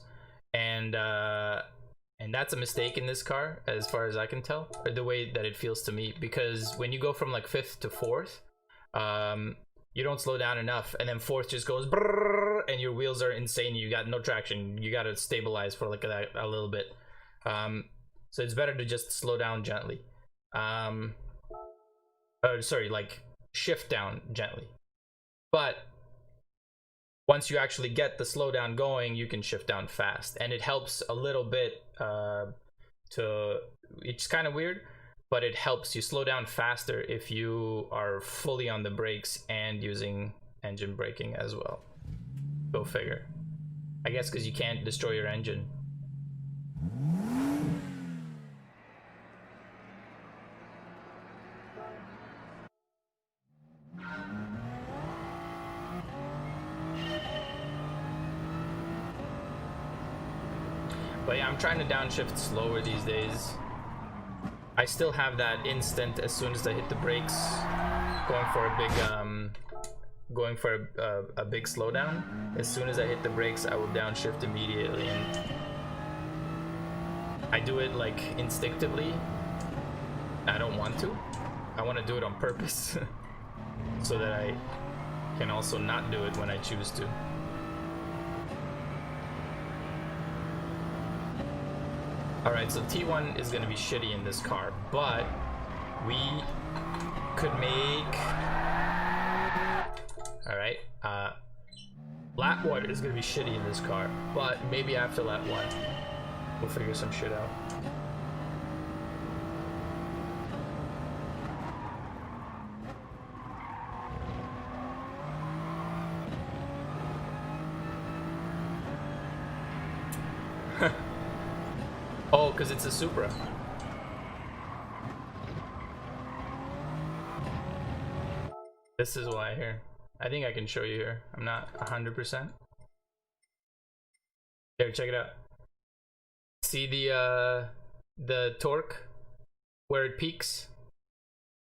Speaker 1: And that's a mistake in this car, as far as I can tell, or the way that it feels to me, because when you go from like 5th to 4th, you don't slow down enough, and then 4th just goes brrrr, and your wheels are insane. You got no traction. You got to stabilize for like a little bit. So it's better to just slow down gently. Sorry, like shift down gently. But once you actually get the slowdown going, you can shift down fast, and it helps a little bit. It's kind of weird, but it helps you slow down faster if you are fully on the brakes and using engine braking as well. Go figure. I guess because you can't destroy your engine. But yeah, I'm trying to downshift slower these days. I still have that instant as soon as I hit the brakes, going for a big slowdown. As soon as I hit the brakes, I will downshift immediately, and I do it like instinctively. I don't want to. I want to do it on purpose, so that I can also not do it when I choose to. Alright, so T1 is going to be shitty in this car, but we could make... Alright, lap 1 is going to be shitty in this car, but maybe after lap 1, we'll figure some shit out. Oh, because it's a Supra. This is why here. I think I can show you here. I'm not 100%. Here, check it out. See the torque where it peaks?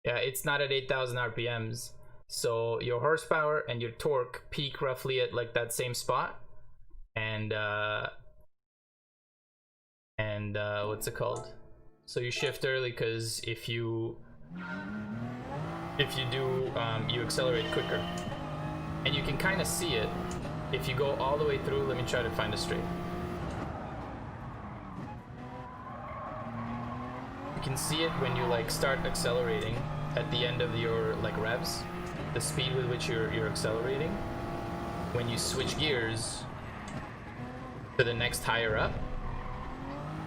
Speaker 1: Yeah, it's not at 8,000 RPMs. So your horsepower and your torque peak roughly at like that same spot. And what's it called? So you shift early, because if you do, you accelerate quicker, and you can kind of see it if you go all the way through. Let me try to find a straight. You can see it when you like start accelerating at the end of your like revs, the speed with which you're accelerating. When you switch gears to the next higher up,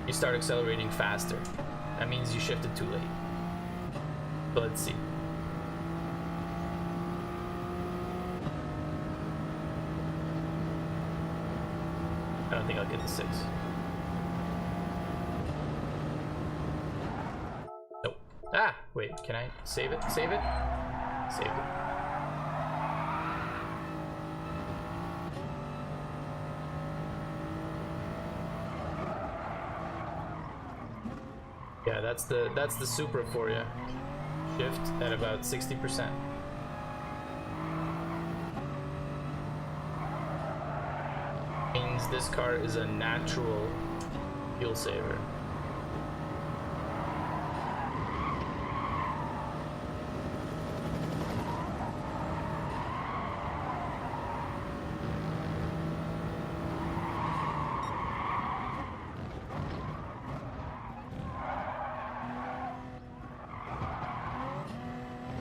Speaker 1: you start accelerating faster. That means you shifted too late. So let's see. I don't think I'll get the 6. Nope. Ah, wait, can I save it? Save it? Save it. Yeah, that's the Supra for you. Shift at about 60%. Means this car is a natural fuel saver.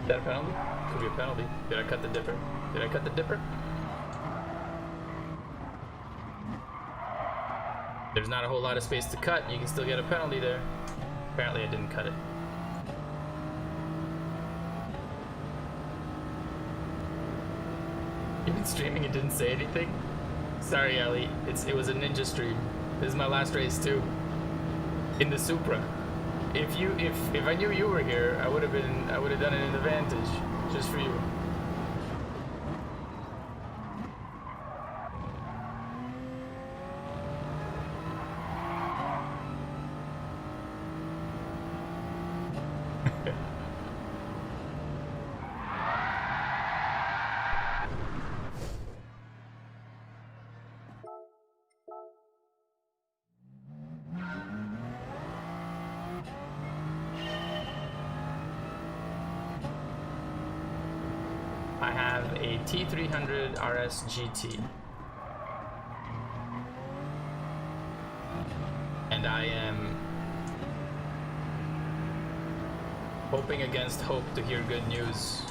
Speaker 1: Is that a penalty? Could be a penalty. Did I cut the dipper? Did I cut the dipper? There's not a whole lot of space to cut. You can still get a penalty there. Apparently I didn't cut it. You've been streaming and didn't say anything? Sorry, Ellie. It was a ninja stream. This is my last race too. In the Supra. If I knew you were here, I would have done it in advantage just for you. I have a T300 RS GT. And I am hoping against hope to hear good news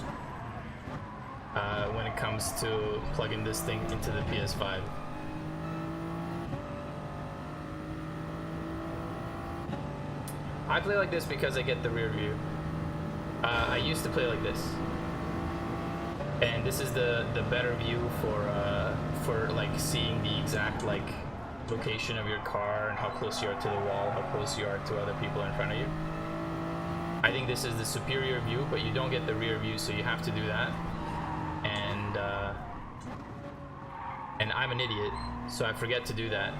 Speaker 1: when it comes to plugging this thing into the PS5. I play like this because I get the rear view. I used to play like this, and this is the better view for like seeing the exact like location of your car and how close you are to the wall, how close you are to other people in front of you. I think this is the superior view, but you don't get the rear view, so you have to do that. And I'm an idiot, so I forget to do that.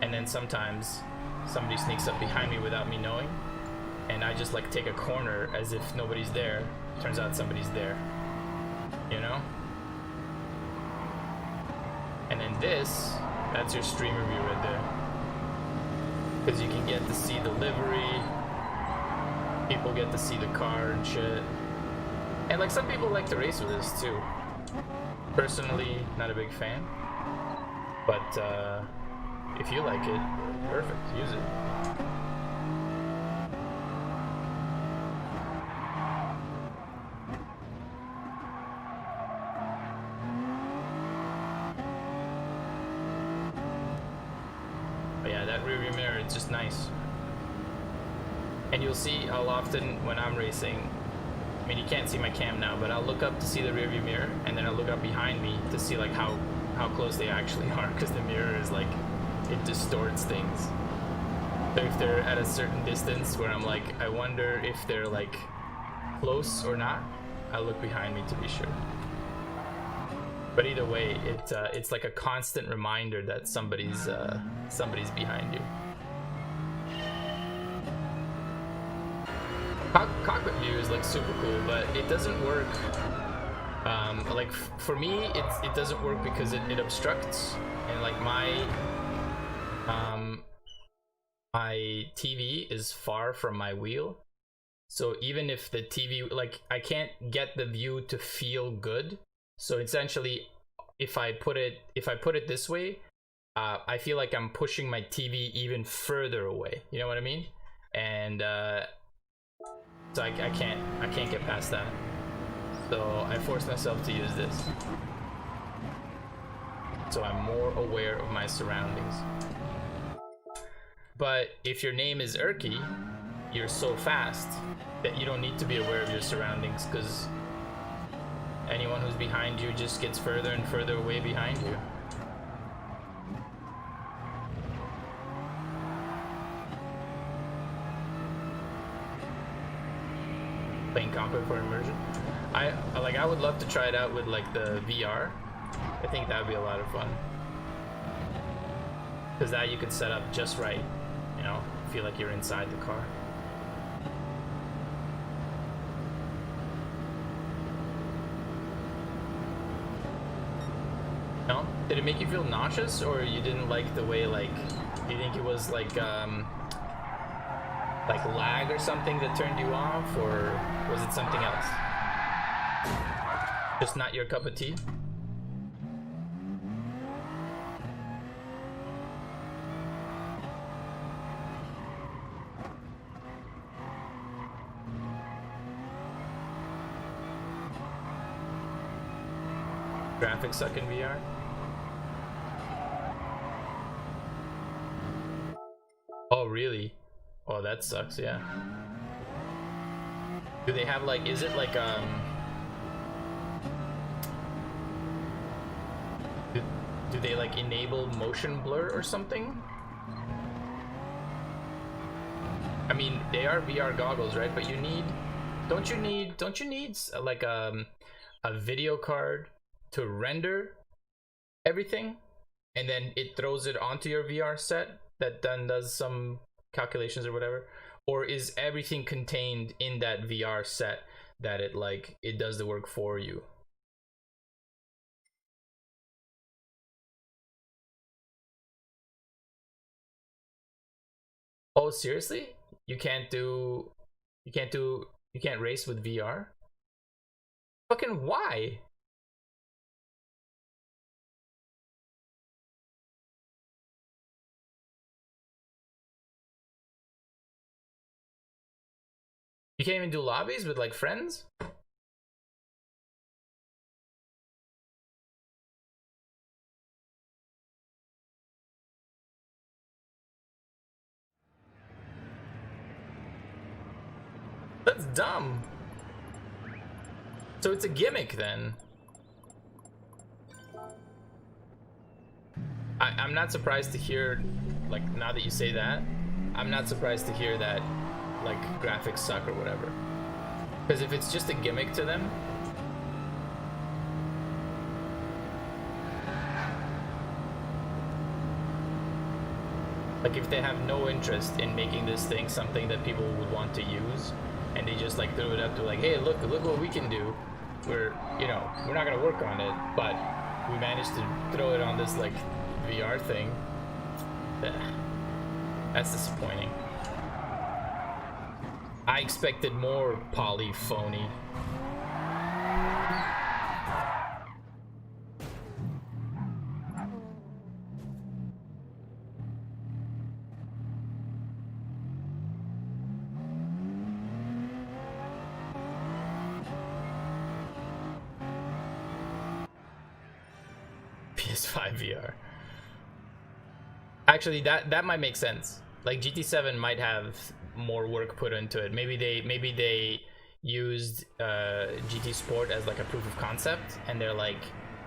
Speaker 1: And then sometimes somebody sneaks up behind me without me knowing, and I just like take a corner as if nobody's there. Turns out somebody's there, you know? And then that's your streamer view right there. Because you can get to see the livery, people get to see the car and shit. And like some people like to race with this too. Personally, not a big fan. But if you like it, perfect, use it. But yeah, that rear view mirror, it's just nice. And you'll see how often when I'm racing, I mean, you can't see my cam now, but I'll look up to see the rearview mirror, and then I'll look up behind me to see like how close they actually are, because the mirror is like, it distorts things. So if they're at a certain distance where I'm like, I wonder if they're like close or not, I'll look behind me to be sure. But either way, it's like a constant reminder that somebody's behind you. Cockpit view is like super cool, but it doesn't work. Like for me, it doesn't work because it obstructs, and like my TV is far from my wheel, so even if the TV, like, I can't get the view to feel good. So essentially, if I put it this way, I feel like I'm pushing my TV even further away. You know what I mean? And so I can't get past that. So I force myself to use this. So I'm more aware of my surroundings. But if your name is Erky, you're so fast that you don't need to be aware of your surroundings, because anyone who's behind you just gets further and further away behind you. Playing cockpit for immersion. I would love to try it out with like the VR. I think that would be a lot of fun. Because that you could set up just right, you know, feel like you're inside the car. No? Did it make you feel nauseous, or you didn't like the way, like, do you think it was like lag or something that turned you off, or was it something else? Just not your cup of tea? Graphics suck in VR? Oh, really? Oh, that sucks, yeah. Do they have like, is it like, do they like enable motion blur or something? I mean, they are VR goggles, right? But you need, don't you need like a video card to render everything, and then it throws it onto your VR set that then does some calculations or whatever? Or is everything contained in that VR set that it does the work for you? Oh, seriously? You can't race with VR? Fucking why? You can't even do lobbies with like friends? That's dumb. So it's a gimmick then. I'm not surprised to hear, like, now that you say that, I'm not surprised to hear that, like, graphics suck or whatever. Because if it's just a gimmick to them, like, if they have no interest in making this thing something that people would want to use, and they just, like, throw it up to, like, hey, look what we can do. We're not gonna work on it, but we managed to throw it on this, like, VR thing. That's disappointing. I expected more polyphony. PS5 VR. Actually, that might make sense. Like GT7 might have more work put into it. Maybe they used GT Sport as like a proof of concept, and they're like,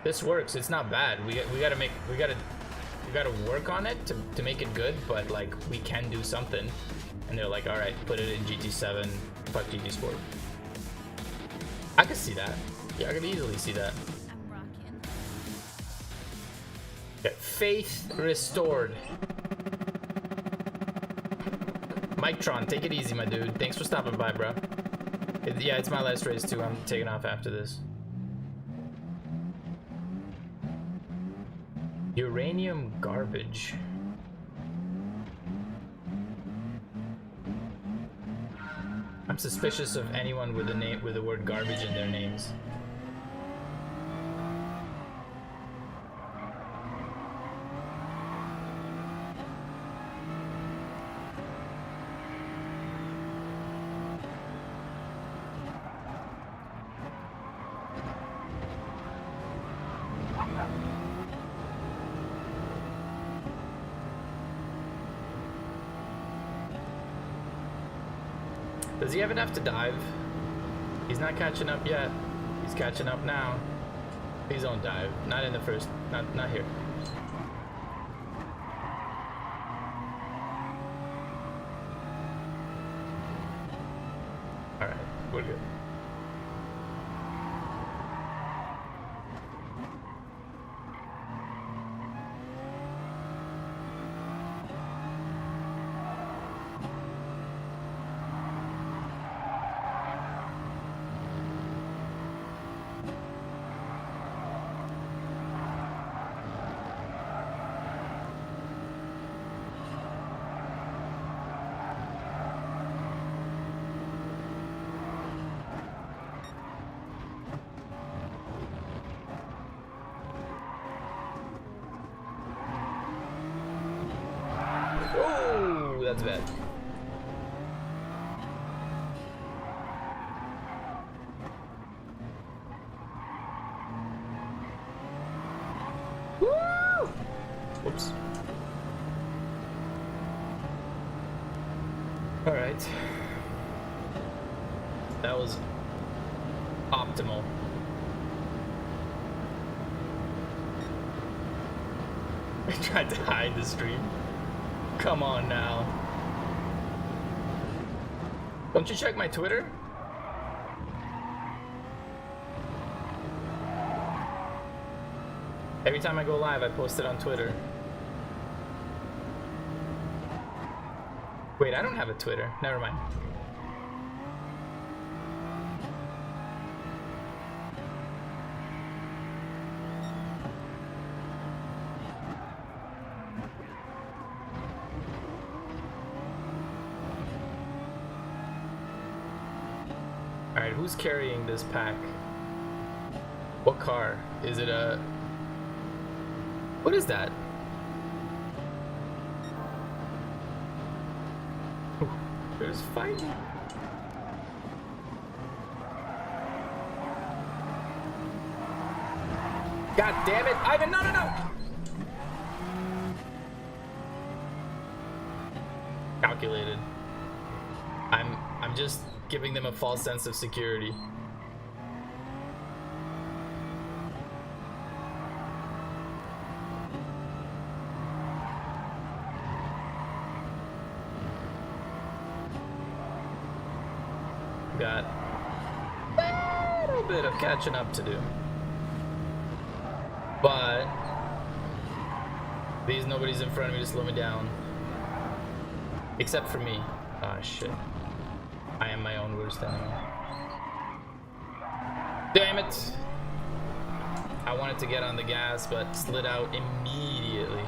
Speaker 1: this works. It's not bad. We gotta work on it to make it good, but like we can do something. And they're like, all right, put it in GT7. Fuck GT Sport. I could see that. Yeah, I could easily see that. Okay, faith restored. Mictron, take it easy, my dude. Thanks for stopping by, bro. Yeah, it's my last race too. I'm taking off after this. Uranium garbage. I'm suspicious of anyone with a name with the word garbage in their names. Does he have enough to dive? He's not catching up yet. He's catching up now. Please don't dive. Not in the first. Not here. All right, we're good. Oh, that's bad. Woo! Whoops. All right. That was optimal. I tried to hide the stream. Come on now. Don't you check my Twitter? Every time I go live, I post it on Twitter. Wait, I don't have a Twitter. Never mind. Alright, who's carrying this pack? What car? Is it a... What is that? Ooh, there's fighting. God damn it, Ivan, no, no, no! Calculated. I'm just giving them a false sense of security. Got a little bit of catching up to do. But these nobody's in front of me to slow me down. Except for me. Ah, shit. I am my own worst enemy. Damn it! I wanted to get on the gas, but slid out immediately.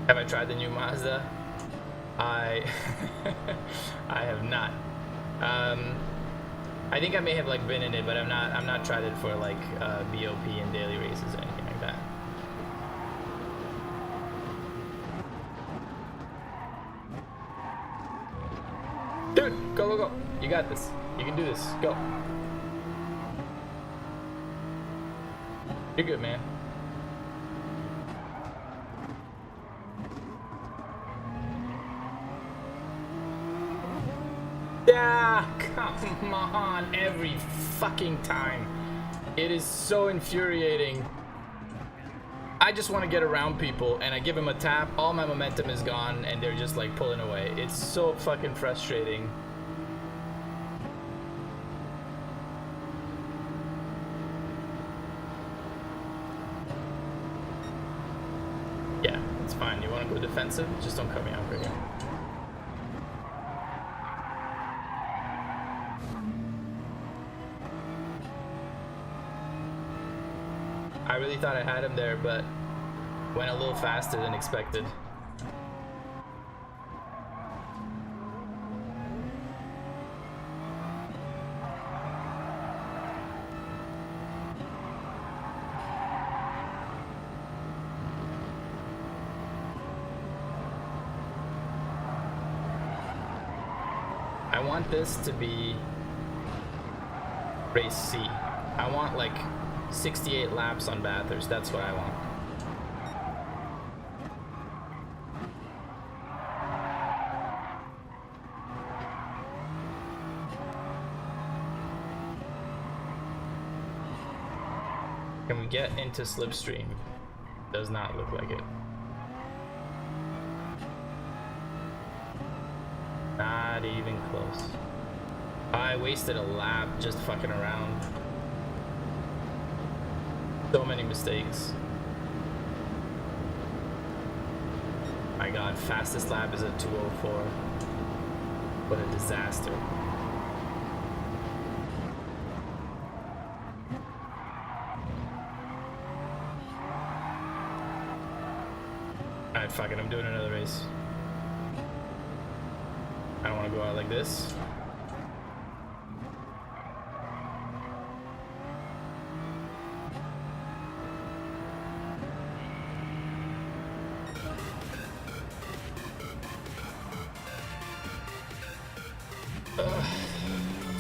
Speaker 1: Have I tried the new Mazda? I have not. I think I may have like been in it, but I'm not tried it for like BOP and daily races or anything like that. Dude, go, go, go. You got this. You can do this. Go. You're good, man. Yeah, come on, every fucking time. It is so infuriating. I just want to get around people and I give them a tap, all my momentum is gone and they're just like pulling away. It's so fucking frustrating. Yeah, it's fine. You want to go defensive? Just don't cut me off right here. I really thought I had him there, but went a little faster than expected. I want this to be race C. I want like 68 laps on Bathurst. That's what I want. Can we get into slipstream? Does not look like it. Not even close. I wasted a lap just fucking around. So many mistakes. My god, fastest lap is a 2:04. What a disaster. Alright, fuck it, I'm doing another race. I don't want to go out like this.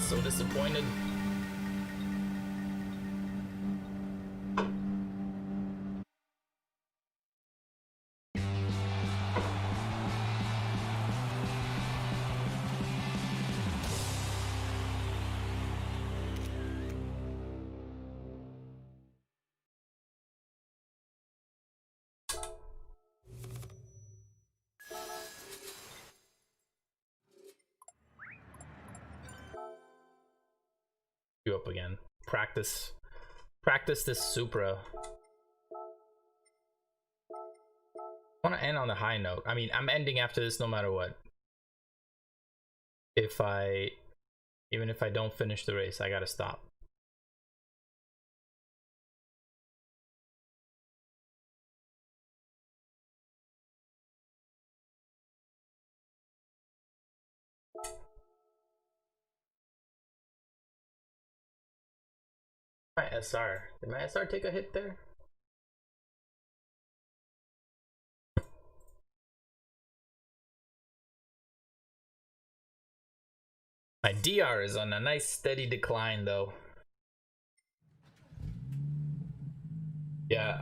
Speaker 1: So disappointed. You up again. Practice this Supra. I want to end on the high note. I mean, I'm ending after this no matter what. Even if I don't finish the race, I gotta stop. My SR. Did my SR take a hit there? My DR is on a nice steady decline though. Yeah,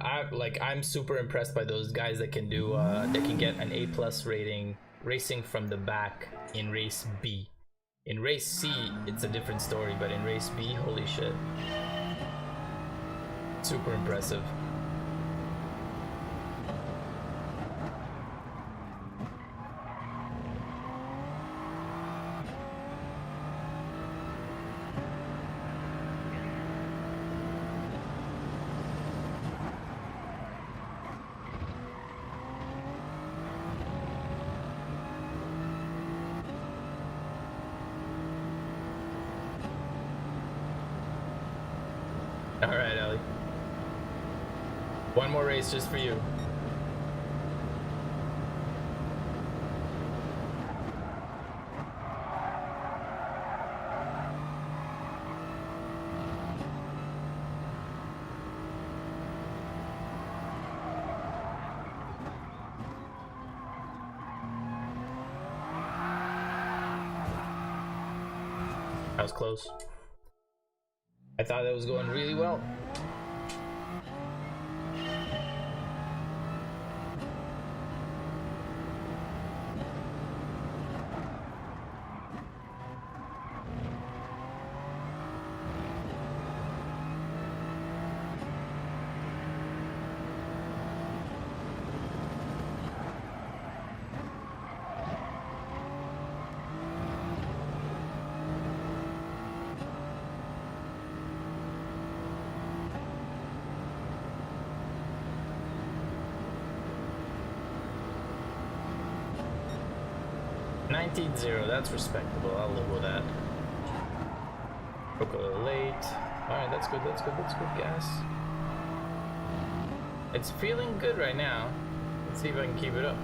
Speaker 1: I'm super impressed by those guys that can do that can get an A+ rating racing from the back in race B. In race C, it's a different story, but in race B, holy shit. Super impressive. Alright, Ellie. One more race just for you. That was close. I thought that was going really well. $19.0, that's respectable. I'll live with that. Broke a little late. Alright, that's good, that's good, that's good, gas. It's feeling good right now. Let's see if I can keep it up.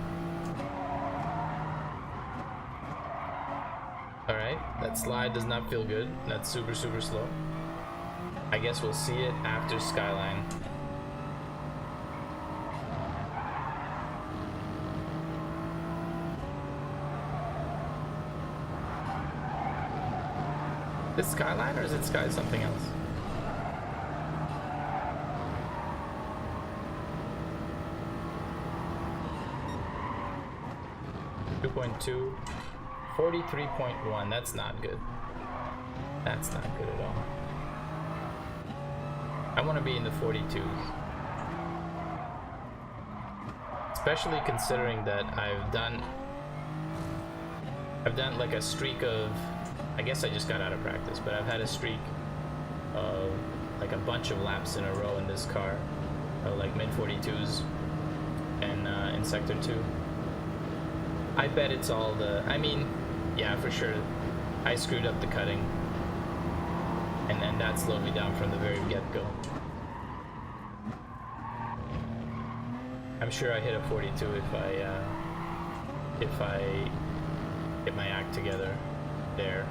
Speaker 1: Alright, that slide does not feel good. That's super, super slow. I guess we'll see it after Skyline. This Skyline or is it Sky something else? .2, 43.1. That's not good. That's not good at all. I want to be in the 42s. Especially considering that I've done like a streak of, I guess I just got out of practice, but I've had a streak of like a bunch of laps in a row in this car, like mid 42s and in sector 2. I bet it's all the, I mean, yeah, for sure. I screwed up the cutting, and then that slowed me down from the very get-go. I'm sure I hit a 42 if I get my act together there.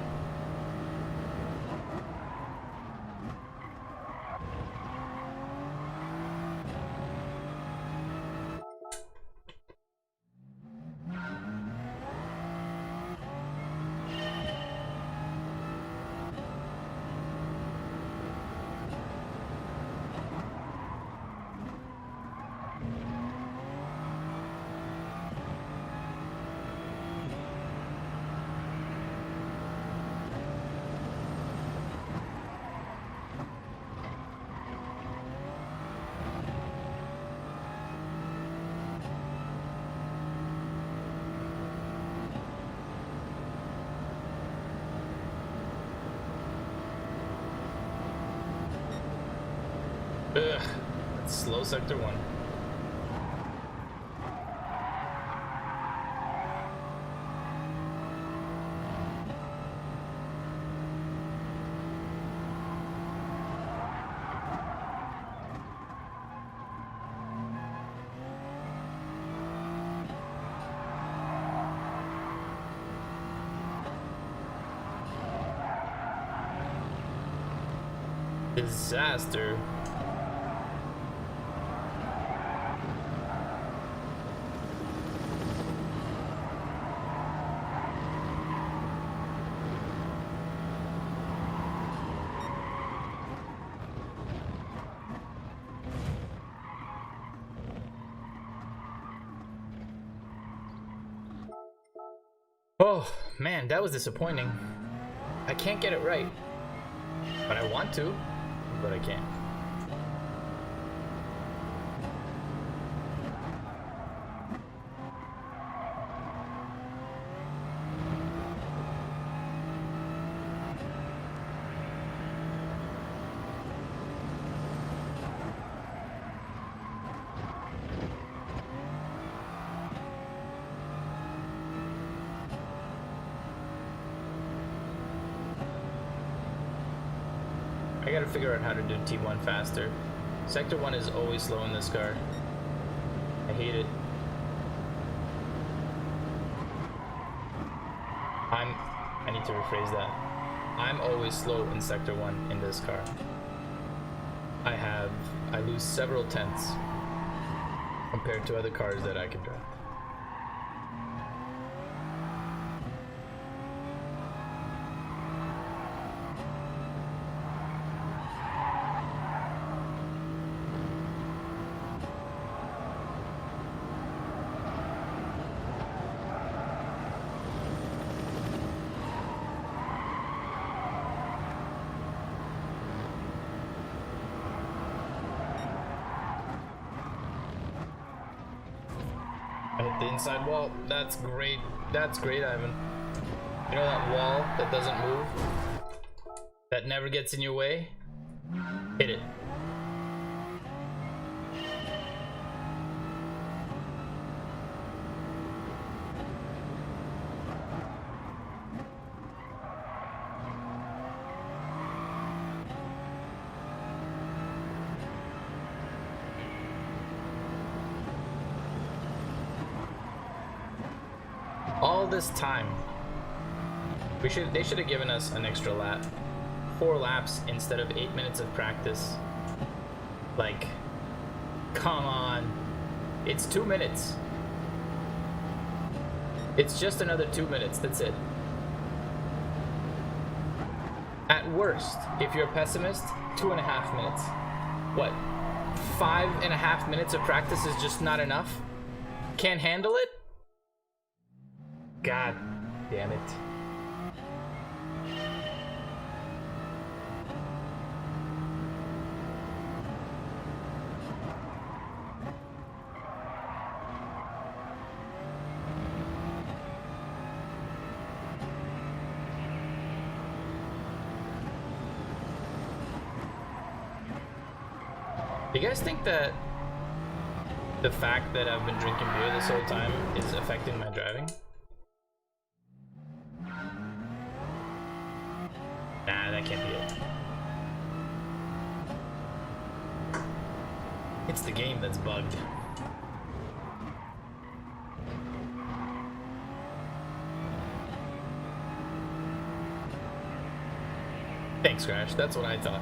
Speaker 1: Ugh, that's slow sector 1. Disaster. Oh, man, that was disappointing. I can't get it right. But I want to, but I can't. I gotta figure out how to do T1 faster. Sector 1 is always slow in this car. I hate it. I need to rephrase that. I'm always slow in Sector 1 in this car. I lose several tenths compared to other cars that I can drive. I hit the inside wall. That's great. That's great, Ivan. You know that wall that doesn't move? That never gets in your way? Hit it. All this time, they should have given us an extra lap. 4 laps instead of 8 minutes of practice. Like, come on. It's 2 minutes. It's just another 2 minutes, that's it. At worst, if you're a pessimist, 2.5 minutes. What? 5.5 minutes of practice is just not enough? Can't handle it? God damn it. Do you guys think that the fact that I've been drinking beer this whole time is affecting my driving? Nah, that can't be it. It's the game that's bugged. Thanks, Crash. That's what I thought.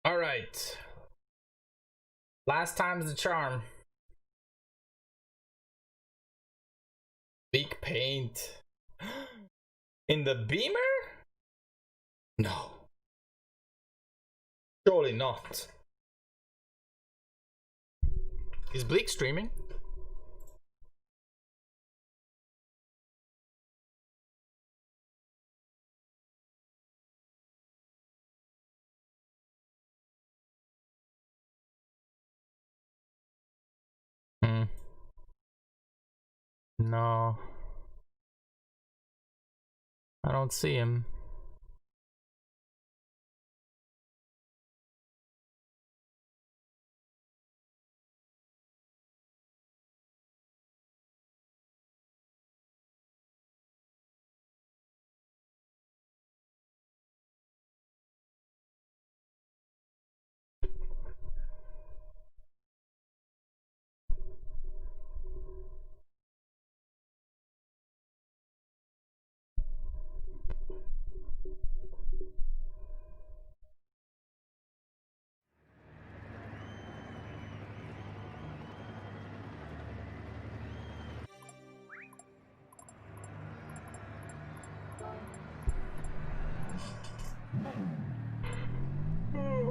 Speaker 1: All right. Last time's the charm. Leak paint. In the Beamer? No. Surely not. Is Bleak streaming? No. I don't see him.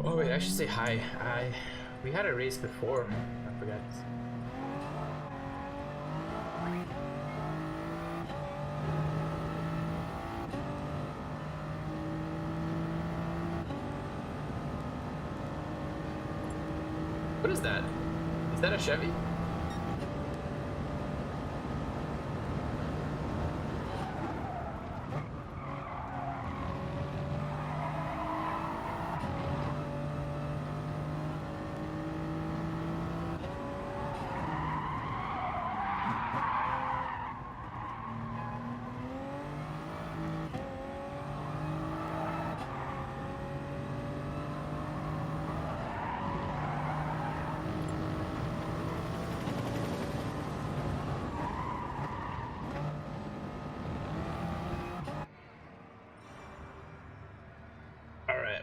Speaker 1: Oh wait, I should say hi. We had a race before. I forgot. What is that? Is that a Chevy? All right.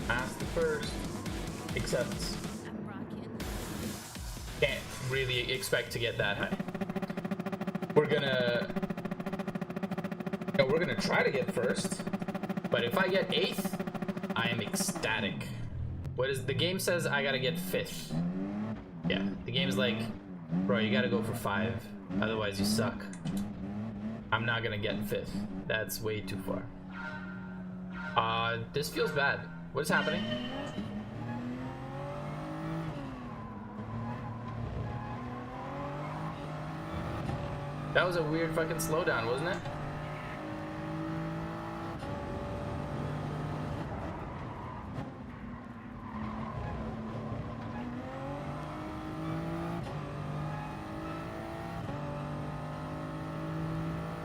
Speaker 1: Ask the first, except can't really expect to get that high. We're gonna try to get first, but if I get 8th, I am ecstatic. What is the game says? I gotta get 5th. Yeah, the game's like, bro, you gotta go for 5, otherwise you suck. I'm not gonna get 5th. That's way too far. This feels bad. What is happening? That was a weird fucking slowdown, wasn't it?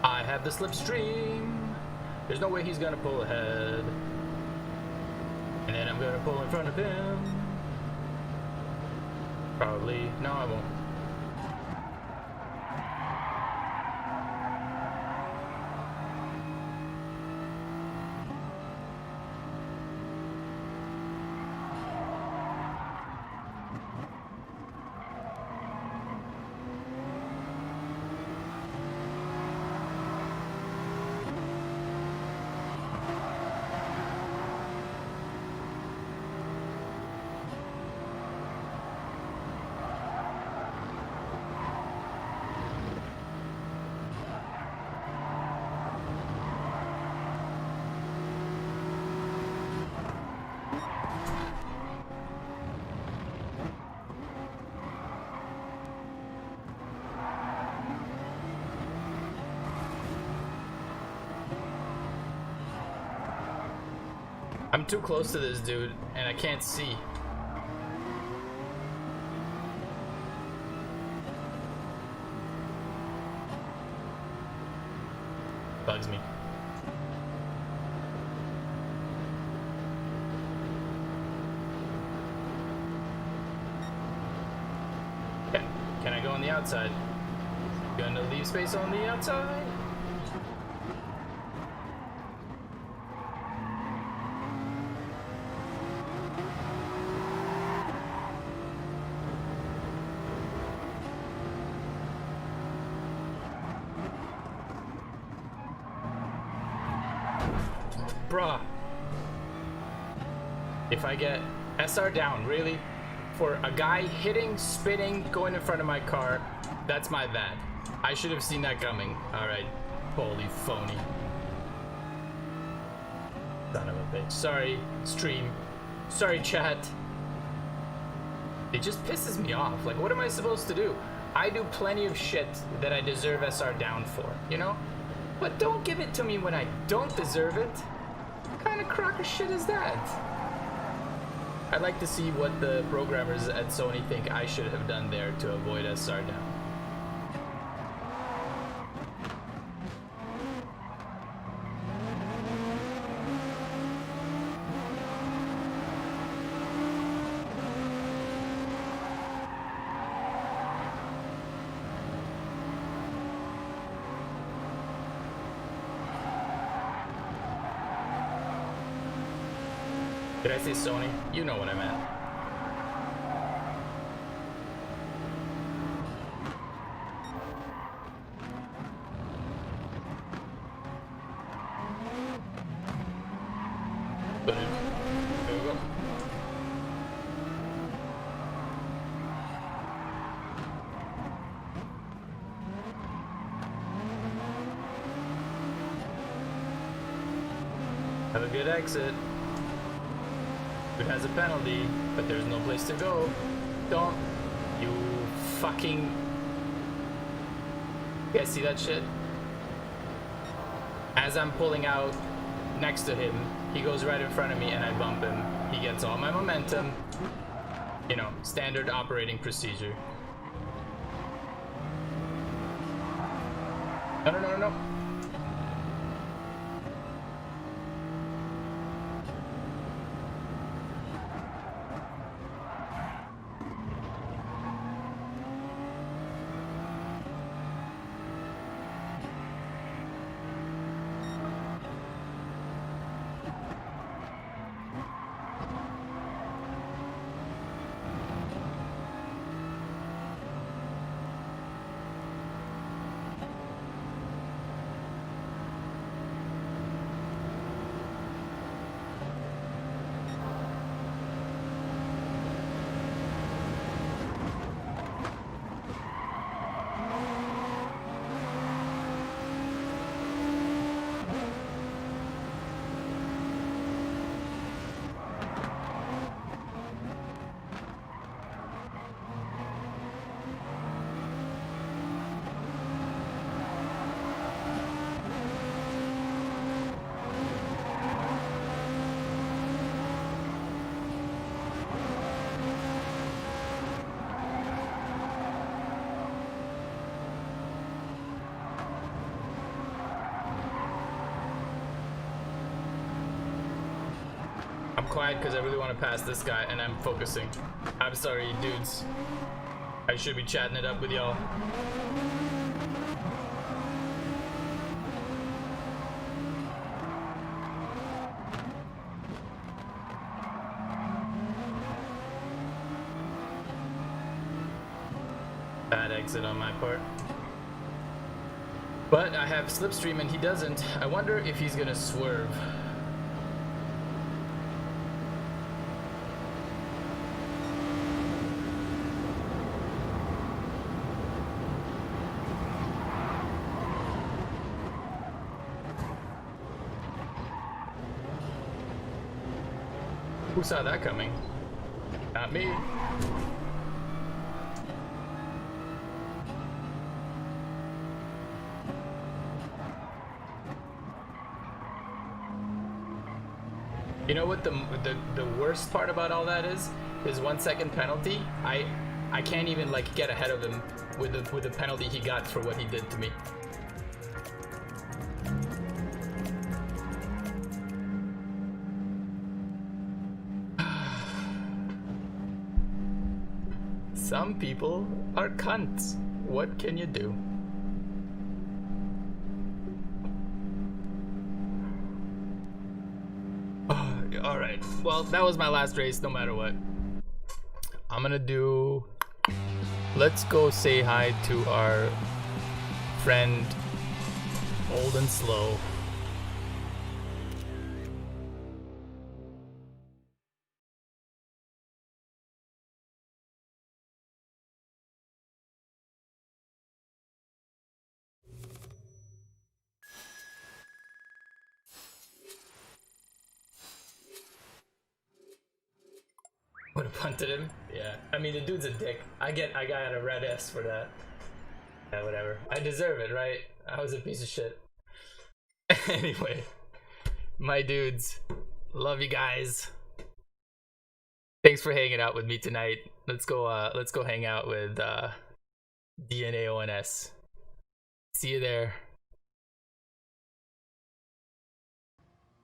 Speaker 1: I have the slipstream. There's no way he's gonna pull ahead. And then I'm gonna pull in front of him. Probably. No, I won't. I'm too close to this dude, and I can't see. Bugs me. Okay, can I go on the outside? Gonna leave space on the outside. Bruh. If I get SR down, really? For a guy hitting, spinning, going in front of my car, that's my bad. I should have seen that coming. Alright. Holy phony. Son of a bitch. Sorry, stream. Sorry, chat. It just pisses me off. Like, what am I supposed to do? I do plenty of shit that I deserve SR down for, you know? But don't give it to me when I don't deserve it. What kind of crock of shit is that? I'd like to see what the programmers at Sony think I should have done there to avoid SR down. Did I say Sony? You know what I meant. But there we go. Have a good exit. It has a penalty, but there's no place to go. Don't you fucking... You guys see that shit? As I'm pulling out next to him, he goes right in front of me and I bump him. He gets all my momentum. You know, standard operating procedure. No, no, no, no, no. I'm quiet because I really want to pass this guy and I'm focusing. I'm sorry, dudes. I should be chatting it up with y'all. Bad exit on my part. But I have slipstream and he doesn't. I wonder if he's gonna swerve. Who saw that coming? Not me. You know what the worst part about all that is? His 1 second penalty. I can't even like get ahead of him with the penalty he got for what he did to me. Some people are cunts. What can you do? Alright, well, that was my last race no matter what. I'm gonna do... Let's go say hi to our friend Old and Slow. punted him. Yeah. I mean, the dude's a dick. I got a red S for that. Yeah, whatever. I deserve it, right? I was a piece of shit. Anyway, my dudes, love you guys. Thanks for hanging out with me tonight. Let's go hang out with DNAONS. See you there.